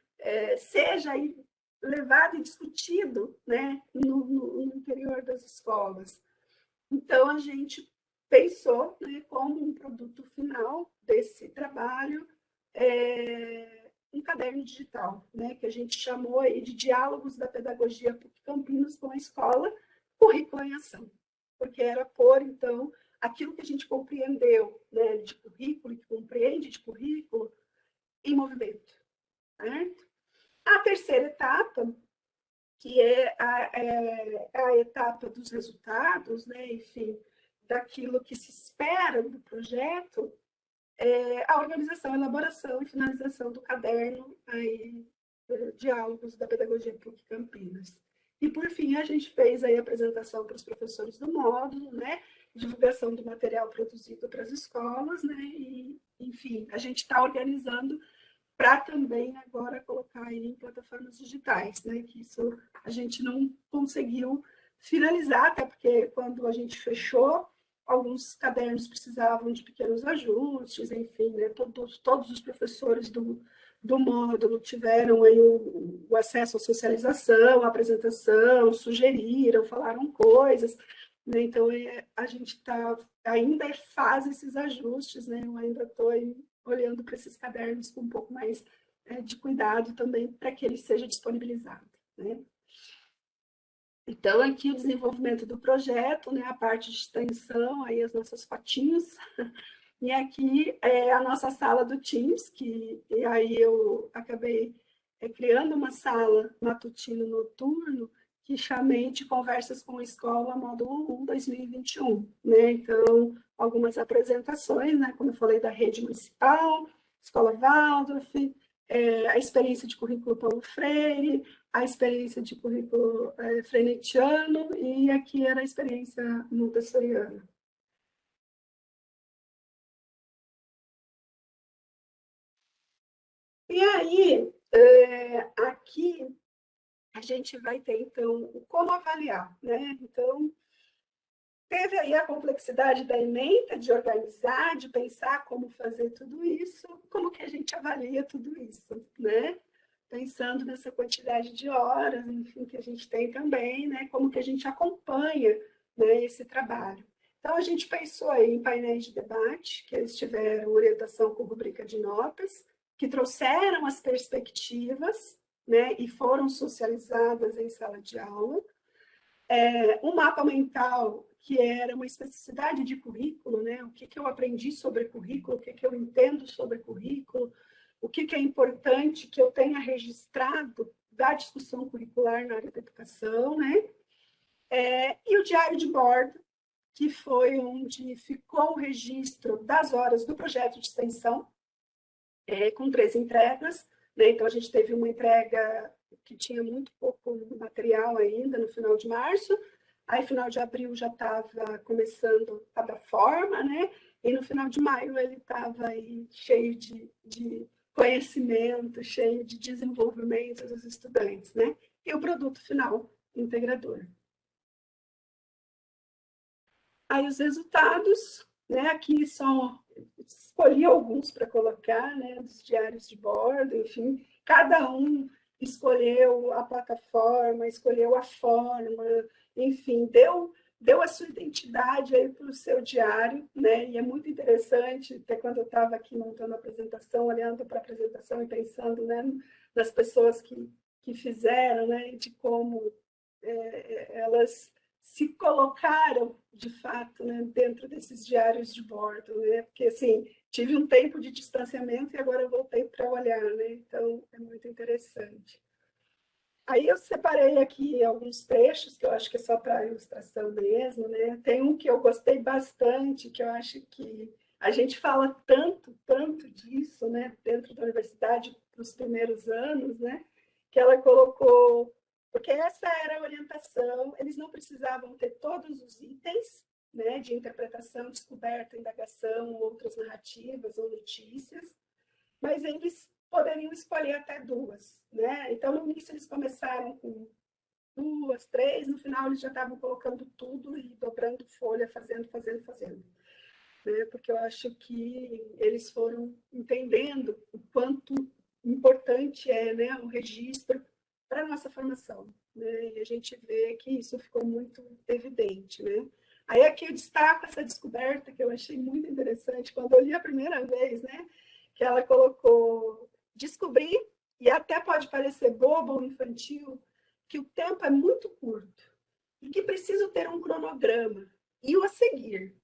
seja aí levado e discutido, né, no interior das escolas. Então, a gente pensou, né, como um produto final desse trabalho, um caderno digital, né, que a gente chamou aí de Diálogos da Pedagogia PUC Campinas com a Escola, Currículo em Ação, porque era pôr, então, aquilo que a gente compreendeu, né, de currículo, e que compreende de currículo, em movimento. Certo? A terceira etapa, que a etapa dos resultados, né, enfim, daquilo que se espera do projeto, a organização, elaboração e finalização do caderno aí, Diálogos da Pedagogia PUC Campinas. E, por fim, a gente fez aí a apresentação para os professores do módulo, né, divulgação do material produzido para as escolas, né, e, enfim, a gente está organizando para também agora colocar em plataformas digitais, né? Que isso a gente não conseguiu finalizar, até porque quando a gente fechou, alguns cadernos precisavam de pequenos ajustes, enfim, né? Todos os professores do módulo tiveram aí o acesso à socialização, à apresentação, sugeriram, falaram coisas, né? Então, a gente ainda faz esses ajustes, né? Eu ainda estou olhando para esses cadernos com um pouco mais de cuidado também para que ele seja disponibilizado. Né? Então, aqui o desenvolvimento do projeto, né, a parte de extensão, aí as nossas fotinhos, e aqui é a nossa sala do Teams, e aí eu acabei criando uma sala matutino-noturno, que chamei de Conversas com a Escola, módulo 1, 2021. Né? Então, algumas apresentações, né? Como eu falei, da rede municipal, Escola Waldorf, a experiência de currículo Paulo Freire, a experiência de currículo freinet-iano, e aqui era a experiência montessoriana. E aí, aqui, a gente vai ter, então, como avaliar, né? Então, teve aí a complexidade da ementa, de organizar, de pensar como fazer tudo isso, como que a gente avalia tudo isso, né? Pensando nessa quantidade de horas, enfim, que a gente tem também, né? Como que a gente acompanha, né, esse trabalho. Então, a gente pensou aí em painéis de debate, que eles tiveram orientação com rubrica de notas, que trouxeram as perspectivas, né, e foram socializadas em sala de aula. Um mapa mental, que era uma especificidade de currículo, né, o que eu aprendi sobre currículo, o que eu entendo sobre currículo, o que é importante que eu tenha registrado da discussão curricular na área da educação, né? E o diário de bordo, que foi onde ficou o registro das horas do projeto de extensão, com 3 entregas, né? Então, a gente teve uma entrega que tinha muito pouco material ainda, no final de março, aí, final de abril, já estava começando a dar forma, né? E no final de maio, ele estava aí cheio de conhecimento, cheio de desenvolvimento dos estudantes, né? E o produto final, integrador. Aí os resultados, né? Aqui são, escolhi alguns para colocar, né? Dos diários de bordo, enfim, cada um escolheu a plataforma, escolheu a forma, enfim, deu a sua identidade aí para o seu diário, né? E é muito interessante, até quando eu estava aqui montando a apresentação, olhando para a apresentação e pensando, né, nas pessoas que fizeram, né? E de como elas se colocaram, de fato, né, dentro desses diários de bordo, né? Porque, assim, tive um tempo de distanciamento e agora voltei para olhar, né? Então, é muito interessante. Aí eu separei aqui alguns trechos, que eu acho que é só para ilustração mesmo, né? Tem um que eu gostei bastante, que eu acho que a gente fala tanto, tanto disso, né? Dentro da universidade, nos primeiros anos, né? Que ela colocou, porque essa era a orientação, eles não precisavam ter todos os itens, né? De interpretação, descoberta, indagação, outras narrativas ou notícias, mas eles poderiam escolher até 2, né? Então, no início, eles começaram com 2, 3, no final, eles já estavam colocando tudo e dobrando folha, fazendo, né? Porque eu acho que eles foram entendendo o quanto importante é, né, o registro para a nossa formação, né? E a gente vê que isso ficou muito evidente, né? Aí aqui eu destaco essa descoberta que eu achei muito interessante quando eu li a primeira vez, né? Que ela colocou descobrir, e até pode parecer bobo ou infantil, que o tempo é muito curto e que preciso ter um cronograma e o a seguir,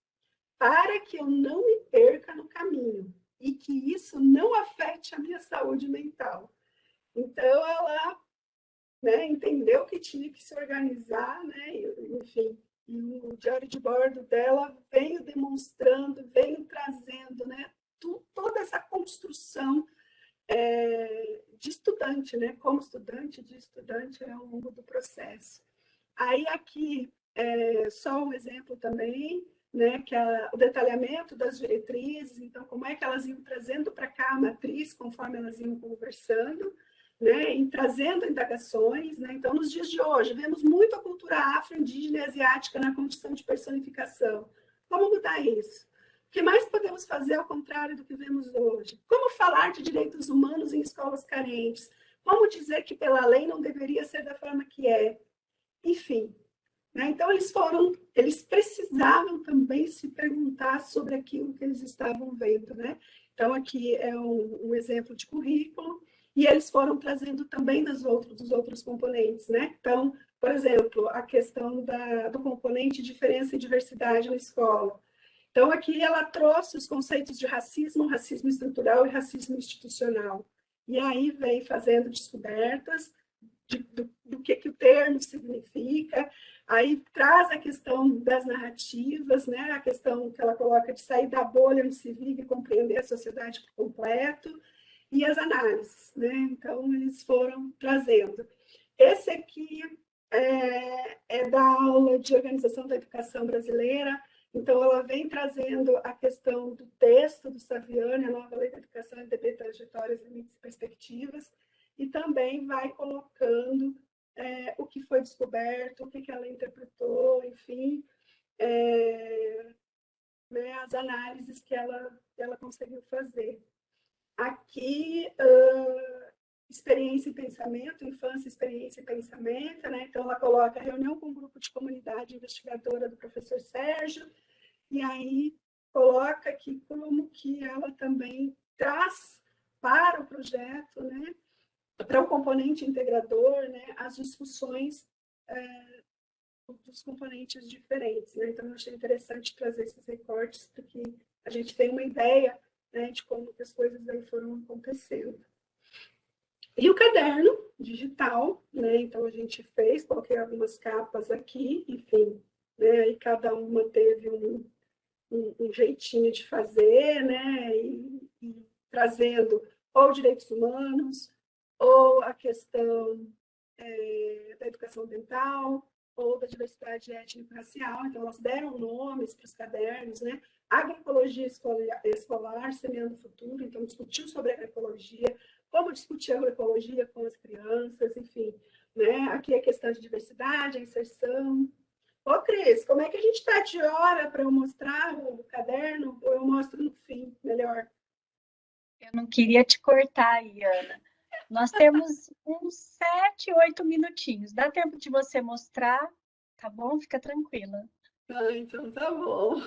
para que eu não me perca no caminho e que isso não afete a minha saúde mental. Então, ela, né, entendeu que tinha que se organizar, né, enfim, e o diário de bordo dela veio demonstrando, veio trazendo, né, toda essa construção de estudante, né, como estudante, de estudante ao longo do processo. Aí aqui, só um exemplo também, né, que é o detalhamento das diretrizes, então como é que elas iam trazendo para cá a matriz, conforme elas iam conversando, né, e trazendo indagações, né? Então, nos dias de hoje, vemos muito a cultura afro-indígena e asiática na condição de personificação. Como mudar isso? O que mais podemos fazer ao contrário do que vemos hoje? Como falar de direitos humanos em escolas carentes? Como dizer que pela lei não deveria ser da forma que é? Enfim, né? Então, eles precisavam também se perguntar sobre aquilo que eles estavam vendo, né? Então, aqui é um exemplo de currículo, e eles foram trazendo também dos outros componentes, né? Então, por exemplo, a questão do componente diferença e diversidade na escola. Então, aqui ela trouxe os conceitos de racismo, racismo estrutural e racismo institucional. E aí vem fazendo descobertas do que o termo significa, aí traz a questão das narrativas, né? A questão que ela coloca de sair da bolha no civil e compreender a sociedade por completo, e as análises, né? Então, eles foram trazendo. Esse aqui é da aula de Organização da Educação Brasileira, então ela vem trazendo a questão do texto do Saviani, a nova lei da educação, LDB, trajetórias, limites e perspectivas, e também vai colocando o que foi descoberto, o que ela interpretou, enfim, né, as análises que ela conseguiu fazer. Aqui, experiência e pensamento, infância, experiência e pensamento, né? Então, ela coloca a reunião com o grupo de comunidade investigadora do professor Sérgio, e aí coloca aqui como que ela também traz para o projeto, né, para o componente integrador, né, as discussões dos componentes diferentes, né? Então, eu achei interessante trazer esses recortes para que a gente tenha uma ideia, né, de como que as coisas aí foram acontecendo. E o caderno digital, né? Então, a gente fez, coloquei algumas capas aqui, enfim, né? E cada uma teve um jeitinho de fazer, né? E trazendo ou direitos humanos, ou a questão da educação ambiental, ou da diversidade étnico-racial. Então, elas deram nomes para os cadernos, né? Agroecologia escolar, semeando o futuro. Então, discutiu sobre agroecologia, como discutir agroecologia com as crianças, enfim. Né? Aqui a questão de diversidade, a inserção. Ô, Cris, como é que a gente está de hora para eu mostrar o caderno? Ou eu mostro no fim, melhor? Eu não queria te cortar, Iana. Nós temos uns 7, 8 minutinhos. Dá tempo de você mostrar, tá bom? Fica tranquila. Ah, então tá bom.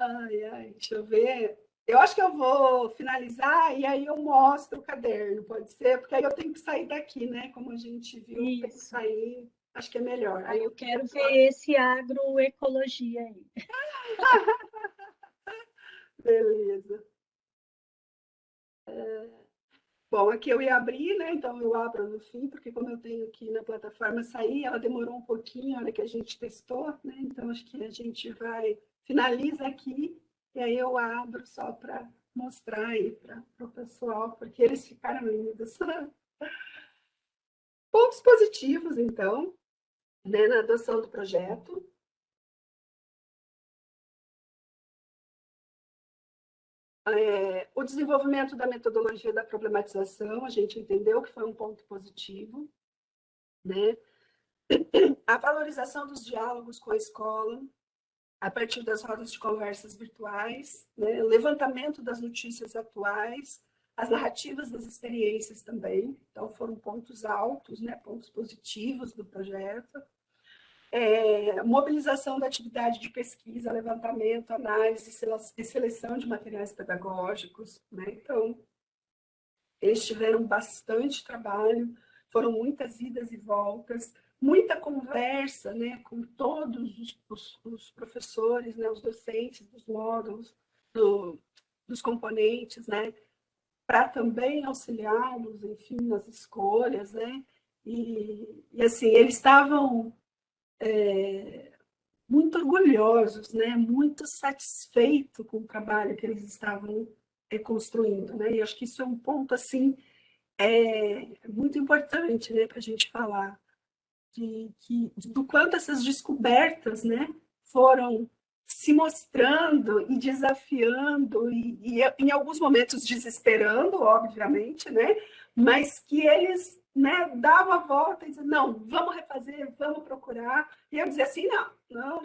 Ai, ai, deixa eu ver. Eu acho que eu vou finalizar e aí eu mostro o caderno, pode ser? Porque aí eu tenho que sair daqui, né? Como a gente viu, tem que Isso. sair. Acho que é melhor. Aí Aí eu eu... quero ver esse agroecologia aí. Beleza. Bom, aqui eu ia abrir, né? Então eu abro no fim, porque como eu tenho aqui na plataforma sair, ela demorou um pouquinho a hora que a gente testou, né? Então acho que a gente vai finaliza aqui e aí eu abro só para mostrar aí para o pessoal, porque eles ficaram lindos. Pontos positivos, então, né, na adoção do projeto. O desenvolvimento da metodologia da problematização, a gente entendeu que foi um ponto positivo, né? A valorização dos diálogos com a escola, a partir das rodas de conversas virtuais, né? O levantamento das notícias atuais, as narrativas das experiências também, então foram pontos altos, né? Pontos positivos do projeto. Mobilização da atividade de pesquisa, levantamento, análise e seleção de materiais pedagógicos, né? Então, eles tiveram bastante trabalho, foram muitas idas e voltas, muita conversa, né, com todos os professores, né, os docentes dos módulos, dos componentes, né, para também auxiliá-los, enfim, nas escolhas, né, e assim, eles estavam muito orgulhosos, né, muito satisfeitos com o trabalho que eles estavam construindo, né, e acho que isso é um ponto, assim, muito importante, né, para a gente falar do quanto essas descobertas, né, foram se mostrando e desafiando e em alguns momentos desesperando, obviamente, né, mas que eles, né, davam a volta e diziam, não, vamos refazer, vamos procurar, e eu dizia assim, não,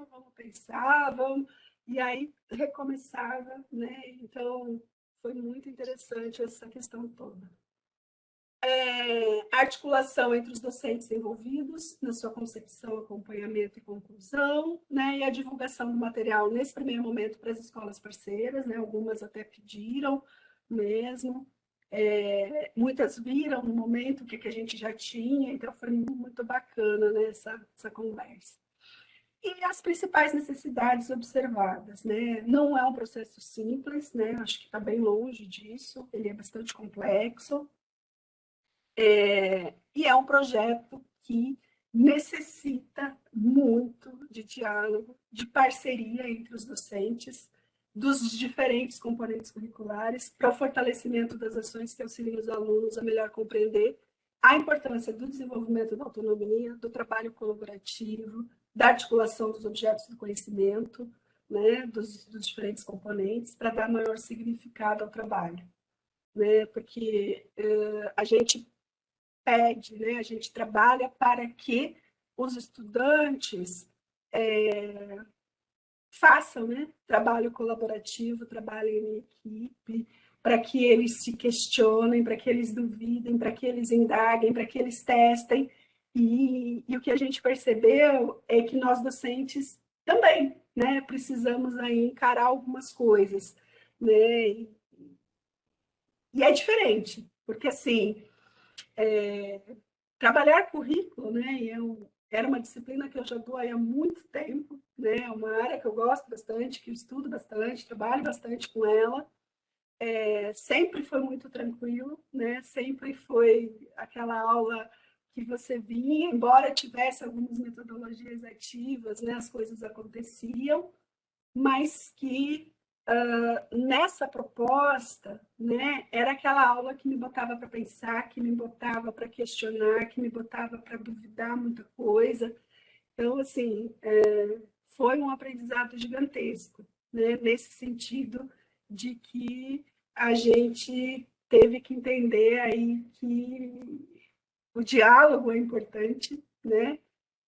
vamos pensar, vamos, e aí recomeçava, né, então foi muito interessante essa questão toda. A articulação entre os docentes envolvidos na sua concepção, acompanhamento e conclusão, né, e a divulgação do material nesse primeiro momento para as escolas parceiras, né, algumas até pediram mesmo, muitas viram no momento o que a gente já tinha, então foi muito bacana, né, essa conversa. E as principais necessidades observadas, né? Não é um processo simples, né? Acho que está bem longe disso, ele é bastante complexo, e é um projeto que necessita muito de diálogo, de parceria entre os docentes, dos diferentes componentes curriculares, para o fortalecimento das ações que auxiliam os alunos a melhor compreender a importância do desenvolvimento da autonomia, do trabalho colaborativo, da articulação dos objetos do conhecimento, né, dos diferentes componentes, para dar maior significado ao trabalho. Né, porque a gente pede, né? A gente trabalha para que os estudantes façam, né, trabalho colaborativo, trabalhem em equipe, para que eles se questionem, para que eles duvidem, para que eles indaguem, para que eles testem. E o que a gente percebeu é que nós docentes também, né, precisamos aí encarar algumas coisas, né? E é diferente, Porque, assim, trabalhar currículo, né, era uma disciplina que eu já dou há muito tempo, né, é uma área que eu gosto bastante, que eu estudo bastante, trabalho bastante com ela, sempre foi muito tranquilo, né, sempre foi aquela aula que você vinha, embora tivesse algumas metodologias ativas, né, as coisas aconteciam, mas que nessa proposta, né, era aquela aula que me botava para pensar, que me botava para questionar, que me botava para duvidar muita coisa. Então, assim, foi um aprendizado gigantesco, né, nesse sentido de que a gente teve que entender aí que o diálogo é importante, né,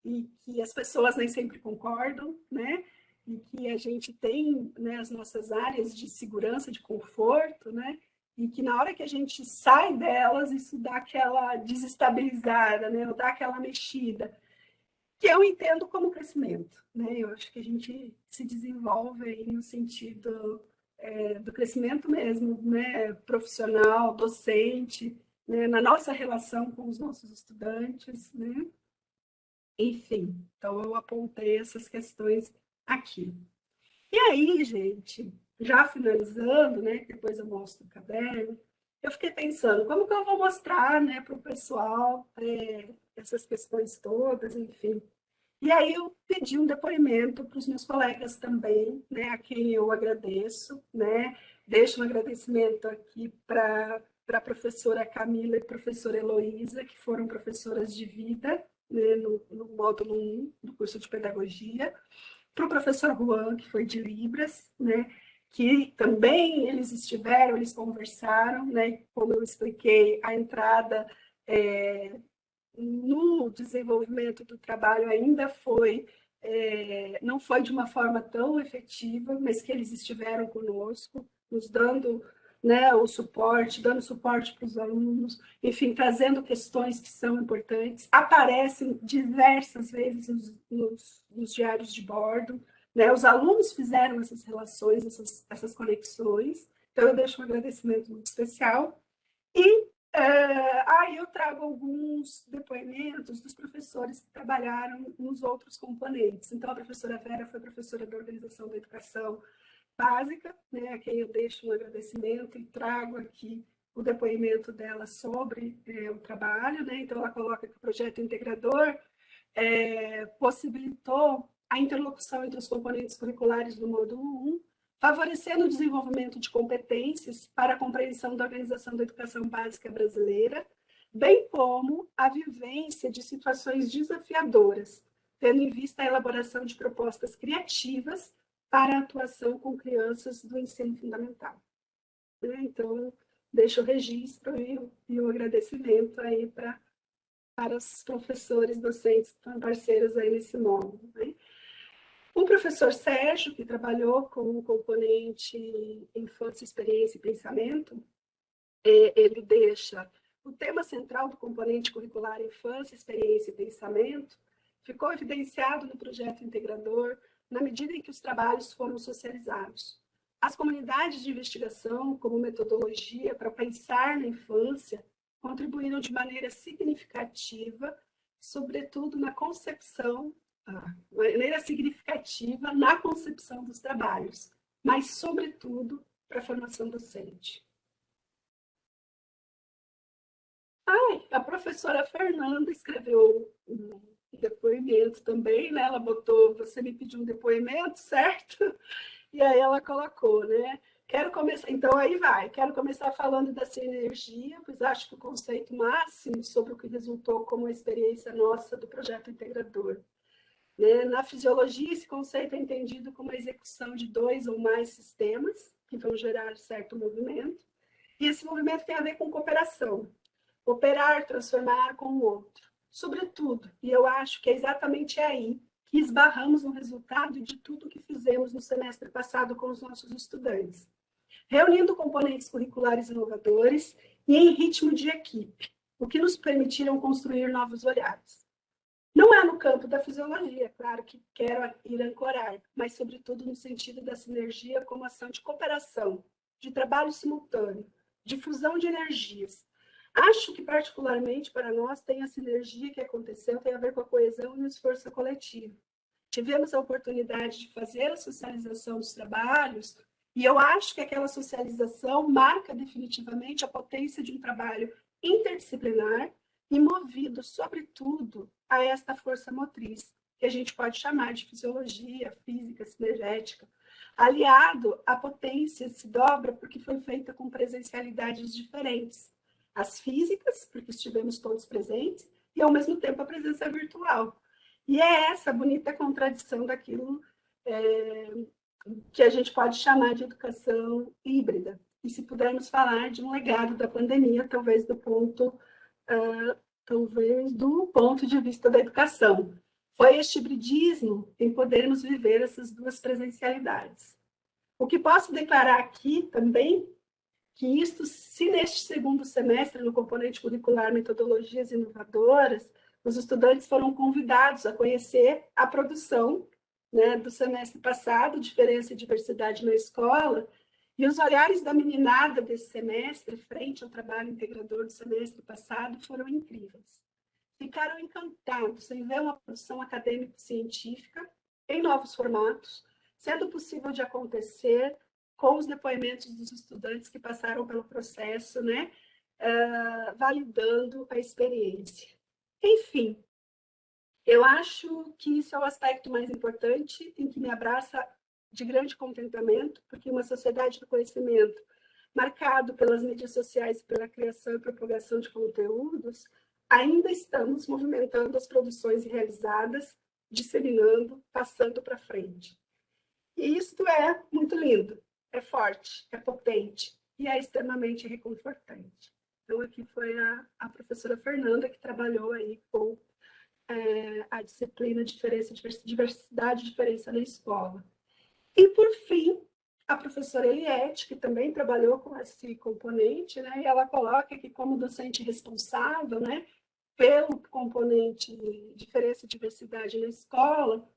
e que as pessoas nem sempre concordam, né? E que a gente tem, né, as nossas áreas de segurança, de conforto, né? E que na hora que a gente sai delas, isso dá aquela desestabilizada, né? Ou dá aquela mexida, que eu entendo como crescimento, né? Eu acho que a gente se desenvolve aí no sentido do crescimento mesmo, né? Profissional, docente, né? Na nossa relação com os nossos estudantes, né? Enfim, então eu apontei essas questões aqui. E aí, gente, já finalizando, né, que depois eu mostro o caderno, eu fiquei pensando, como que eu vou mostrar, né, para o pessoal essas questões todas, enfim. E aí eu pedi um depoimento para os meus colegas também, né, a quem eu agradeço, né, deixo um agradecimento aqui para a professora Camila e professora Heloísa, que foram professoras de vida, né, no módulo 1 do curso de Pedagogia, para o professor Juan, que foi de Libras, né, que também eles conversaram, né, como eu expliquei, a entrada no desenvolvimento do trabalho ainda não foi de uma forma tão efetiva, mas que eles estiveram conosco, nos dando, né, o suporte, dando suporte para os alunos, enfim, trazendo questões que são importantes, aparecem diversas vezes nos diários de bordo, né, os alunos fizeram essas relações, essas conexões, então eu deixo um agradecimento muito especial. E aí eu trago alguns depoimentos dos professores que trabalharam nos outros componentes. Então, a professora Vera foi professora da Organização da Educação Básica, né, a quem eu deixo um agradecimento e trago aqui o depoimento dela sobre o trabalho. Né? Então, ela coloca que o projeto integrador possibilitou a interlocução entre os componentes curriculares do módulo 1, favorecendo o desenvolvimento de competências para a compreensão da organização da educação básica brasileira, bem como a vivência de situações desafiadoras, tendo em vista a elaboração de propostas criativas para a atuação com crianças do ensino fundamental. Então, deixo o registro e o agradecimento aí para os professores docentes que estão parceiros aí nesse módulo. Né? O professor Sérgio, que trabalhou com o componente Infância, Experiência e Pensamento, ele deixa o tema central do componente curricular Infância, Experiência e Pensamento, ficou evidenciado no projeto integrador na medida em que os trabalhos foram socializados. As comunidades de investigação, como metodologia para pensar na infância, contribuíram de maneira significativa, sobretudo na concepção, maneira significativa na concepção dos trabalhos, mas, sobretudo, para a formação docente. A professora Fernanda escreveu um depoimento também, né? Ela botou, você me pediu um depoimento, certo? E aí ela colocou, né? Quero começar, então aí vai, quero começar falando da sinergia, pois acho que o conceito máximo sobre o que resultou como experiência nossa do projeto integrador. Né? Na fisiologia, esse conceito é entendido como a execução de dois ou mais sistemas que vão gerar certo movimento, e esse movimento tem a ver com cooperação, operar, transformar com o outro. Sobretudo, e eu acho que é exatamente aí que esbarramos no resultado de tudo que fizemos no semestre passado com os nossos estudantes, reunindo componentes curriculares inovadores e em ritmo de equipe, o que nos permitiram construir novos olhares. Não é no campo da fisiologia, claro que quero ir ancorar, mas sobretudo no sentido da sinergia como ação de cooperação, de trabalho simultâneo, de fusão de energias, Acho que, particularmente para nós, tem a sinergia que aconteceu, tem a ver com a coesão e o esforço coletivo. Tivemos a oportunidade de fazer a socialização dos trabalhos, e eu acho que aquela socialização marca definitivamente a potência de um trabalho interdisciplinar e movido, sobretudo, a esta força motriz, que a gente pode chamar de fisiologia, física, sinergética, aliado à potência se dobra porque foi feita com presencialidades diferentes. As físicas, porque estivemos todos presentes, e ao mesmo tempo a presença virtual. E é essa bonita contradição daquilo que a gente pode chamar de educação híbrida. E se pudermos falar de um legado da pandemia, talvez do ponto de vista da educação. Foi este hibridismo em podermos viver essas duas presencialidades. O que posso declarar aqui também, que isto, se neste segundo semestre, no componente curricular Metodologias Inovadoras, os estudantes foram convidados a conhecer a produção, né, do semestre passado, Diferença e Diversidade na Escola, e os olhares da meninada desse semestre, frente ao trabalho integrador do semestre passado, foram incríveis. Ficaram encantados em ver uma produção acadêmico-científica em novos formatos, sendo possível de acontecer com os depoimentos dos estudantes que passaram pelo processo, né, validando a experiência. Enfim, eu acho que isso é o aspecto mais importante, em que me abraça de grande contentamento, porque uma sociedade do conhecimento marcado pelas mídias sociais e pela criação e propagação de conteúdos, ainda estamos movimentando as produções realizadas, disseminando, passando para frente. E isto é muito lindo, é forte, é potente e é extremamente reconfortante. Então, aqui foi a professora Fernanda que trabalhou aí com a disciplina Diversidade e Diferença na Escola. E, por fim, a professora Eliette, que também trabalhou com esse componente, né, e ela coloca que, como docente responsável, né, pelo componente Diferença e Diversidade na Escola,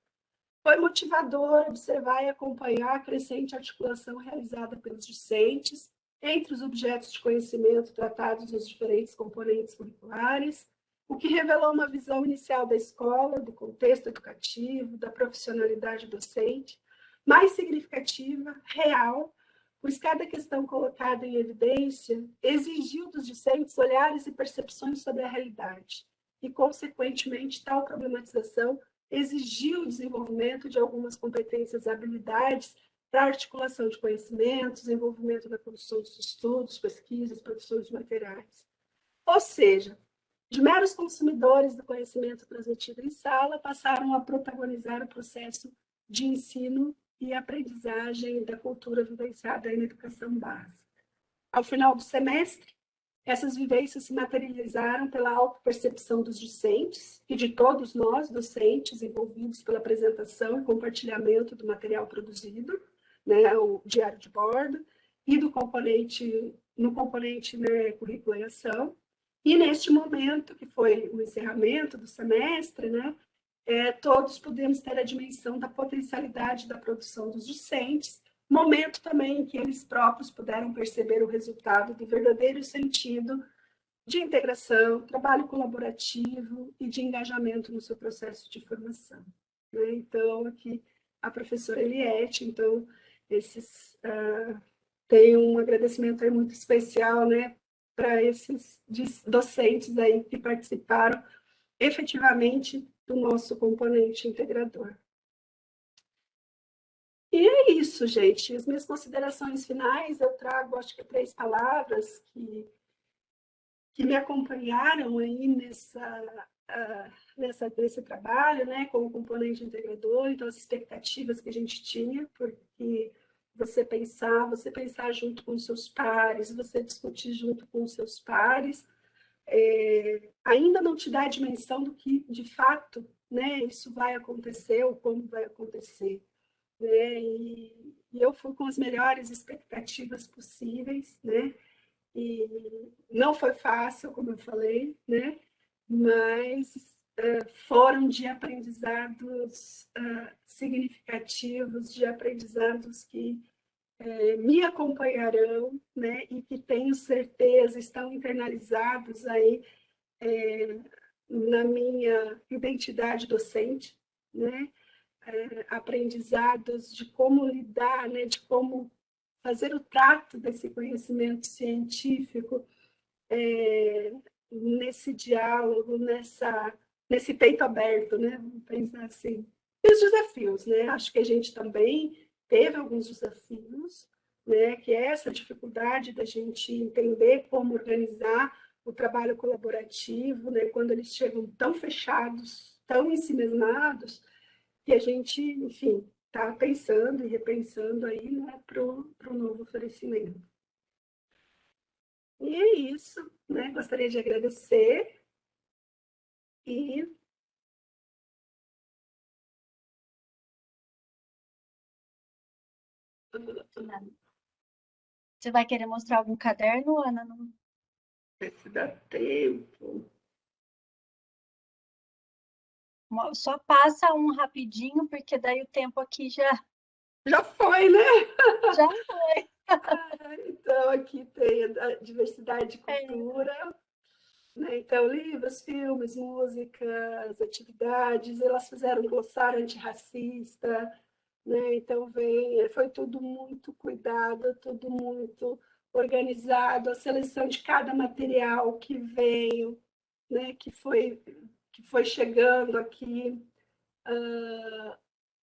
foi motivador observar e acompanhar a crescente articulação realizada pelos discentes entre os objetos de conhecimento tratados nos diferentes componentes curriculares, o que revelou uma visão inicial da escola, do contexto educativo, da profissionalidade docente, mais significativa, real, pois cada questão colocada em evidência exigiu dos discentes olhares e percepções sobre a realidade, e, consequentemente, tal problematização exigiu o desenvolvimento de algumas competências e habilidades para articulação de conhecimentos, desenvolvimento da produção dos estudos, pesquisas, produção de materiais. Ou seja, de meros consumidores do conhecimento transmitido em sala, passaram a protagonizar o processo de ensino e aprendizagem da cultura vivenciada na educação básica. Ao final do semestre, essas vivências se materializaram pela autopercepção dos discentes e de todos nós, docentes, envolvidos pela apresentação e compartilhamento do material produzido, né, o diário de bordo, e no componente né, currículo e ação. E neste momento, que foi o encerramento do semestre, né, todos podemos ter a dimensão da potencialidade da produção dos discentes, momento também em que eles próprios puderam perceber o resultado do verdadeiro sentido de integração, trabalho colaborativo e de engajamento no seu processo de formação. Né? Então, aqui a professora Eliette, então, tem um agradecimento aí muito especial, né, para esses docentes aí que participaram efetivamente do nosso componente integrador. E é isso, gente. As minhas considerações finais, eu trago, acho que 3 palavras que me acompanharam aí nesse trabalho, né, como componente integrador, então as expectativas que a gente tinha, porque você pensar junto com os seus pares, você discutir junto com os seus pares, ainda não te dá a dimensão do que, de fato, né, isso vai acontecer ou como vai acontecer. Né? E eu fui com as melhores expectativas possíveis, né? E não foi fácil, como eu falei, né? Mas foram de aprendizados significativos, de aprendizados que me acompanharão, né, e que tenho certeza estão internalizados aí na minha identidade docente, né, aprendizados de como lidar, né, de como fazer o trato desse conhecimento científico nesse diálogo, nesse peito aberto, né? Vamos pensar assim. E os desafios, né? Acho que a gente também teve alguns desafios, né? Que é essa dificuldade da gente entender como organizar o trabalho colaborativo, né? Quando eles chegam tão fechados, tão ensimesmados, que a gente, enfim, está pensando e repensando aí, né, para o novo oferecimento. E é isso, né? Gostaria de agradecer e Você vai querer mostrar algum caderno, Ana? Não... ver se dá tempo. Só passa um rapidinho, porque daí o tempo aqui Já foi, né? já foi. Então, aqui tem a diversidade de É. cultura, né? Então, livros, filmes, músicas, atividades, elas fizeram um glossário antirracista, né? Então, foi tudo muito cuidado, tudo muito organizado, a seleção de cada material que veio, né? Que foi chegando aqui.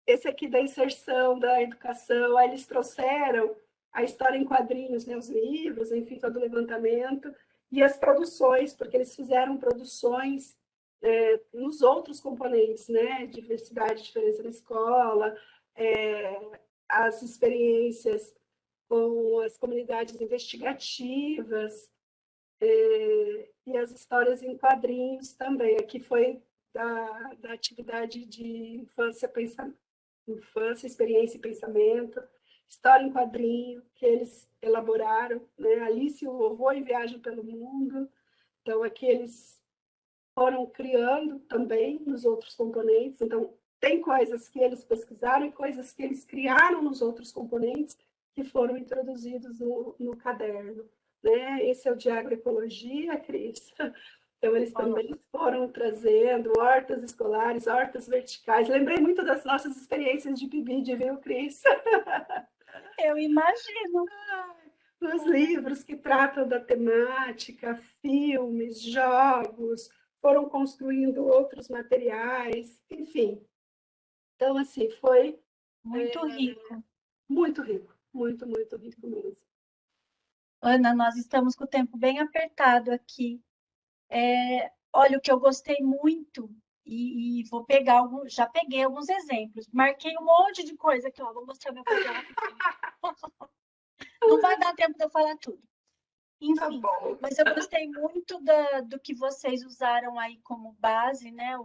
Esse aqui da inserção, da educação, aí eles trouxeram a história em quadrinhos, né, os livros, enfim, todo o levantamento, e as produções, porque eles fizeram produções nos outros componentes, né, diversidade, diferença na escola, as experiências com as comunidades investigativas, e as histórias em quadrinhos também. Aqui foi da atividade de infância, experiência e pensamento, história em quadrinho, que eles elaboraram, né? Alice e o Vovô em Viagem pelo Mundo. Então, aqui eles foram criando também nos outros componentes. Então, tem coisas que eles pesquisaram e coisas que eles criaram nos outros componentes que foram introduzidos no caderno. Né? Esse é o de agroecologia, Cris. Então, eles também foram trazendo hortas escolares, hortas verticais. Lembrei muito das nossas experiências de PIBID, viu, Cris? Eu imagino. Os livros que tratam da temática, filmes, jogos, foram construindo outros materiais, enfim. Então, assim, foi Muito rico. muito rico, muito, muito rico mesmo. Ana, nós estamos com o tempo bem apertado aqui. Olha, o que eu gostei muito, e vou pegar já peguei alguns exemplos, marquei um monte de coisa aqui, ó, vou mostrar meu papel rapidinho. Não vai dar tempo de eu falar tudo. Tá Enfim, bom. mas eu gostei muito do que vocês usaram aí como base, né?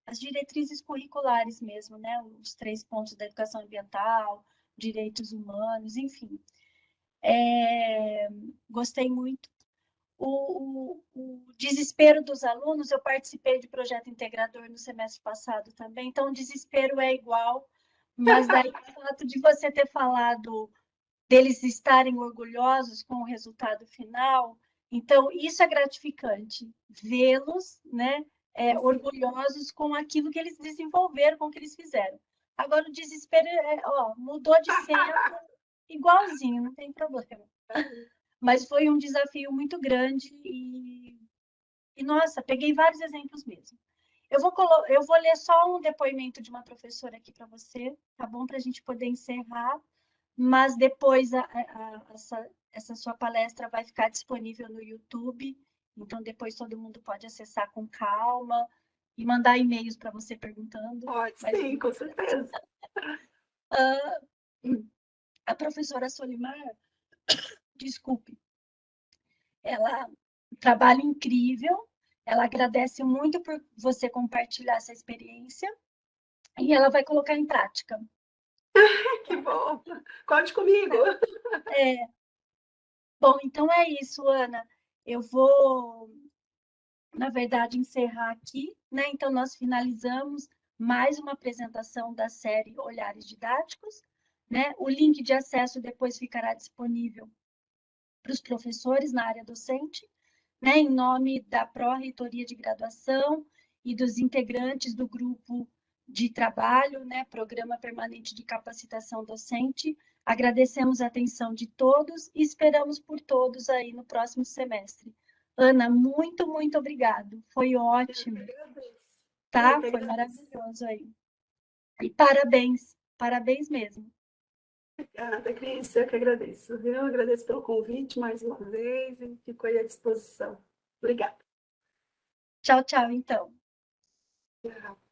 As diretrizes curriculares mesmo, né? Os 3 pontos da educação ambiental, direitos humanos, enfim. Gostei muito. O desespero dos alunos, eu participei de projeto integrador no semestre passado também, então o desespero é igual, mas daí o fato de você ter falado deles estarem orgulhosos com o resultado final. Então, isso é gratificante, vê-los, né, orgulhosos com aquilo que eles desenvolveram, com o que eles fizeram. Agora, o desespero mudou de cena igualzinho, não tem problema. Mas foi um desafio muito grande nossa, peguei vários exemplos mesmo. Eu vou ler só um depoimento de uma professora aqui para você, tá bom? Para a gente poder encerrar, mas depois essa sua palestra vai ficar disponível no YouTube, então depois todo mundo pode acessar com calma e mandar e-mails para você perguntando. Pode Mas sim, com certeza. a professora Solimar, desculpe, ela trabalha incrível, ela agradece muito por você compartilhar essa experiência e ela vai colocar em prática. Que bom. Conte comigo. Bom, então é isso, Ana. Eu vou, na verdade, encerrar aqui, né? Então, nós finalizamos mais uma apresentação da série Olhares Didáticos. né? O link de acesso depois ficará disponível para os professores na área docente, né? Em nome da Pró-Reitoria de Graduação e dos integrantes do grupo de trabalho, né? Programa Permanente de Capacitação Docente. Agradecemos a atenção de todos e esperamos por todos aí no próximo semestre. Ana, muito, muito obrigado. Foi ótimo, tá? Foi maravilhoso aí. E parabéns, parabéns mesmo. Obrigada, Cris, eu que agradeço, viu? Eu agradeço pelo convite mais uma vez e fico aí à disposição. Obrigada. Tchau, tchau, então. Tchau.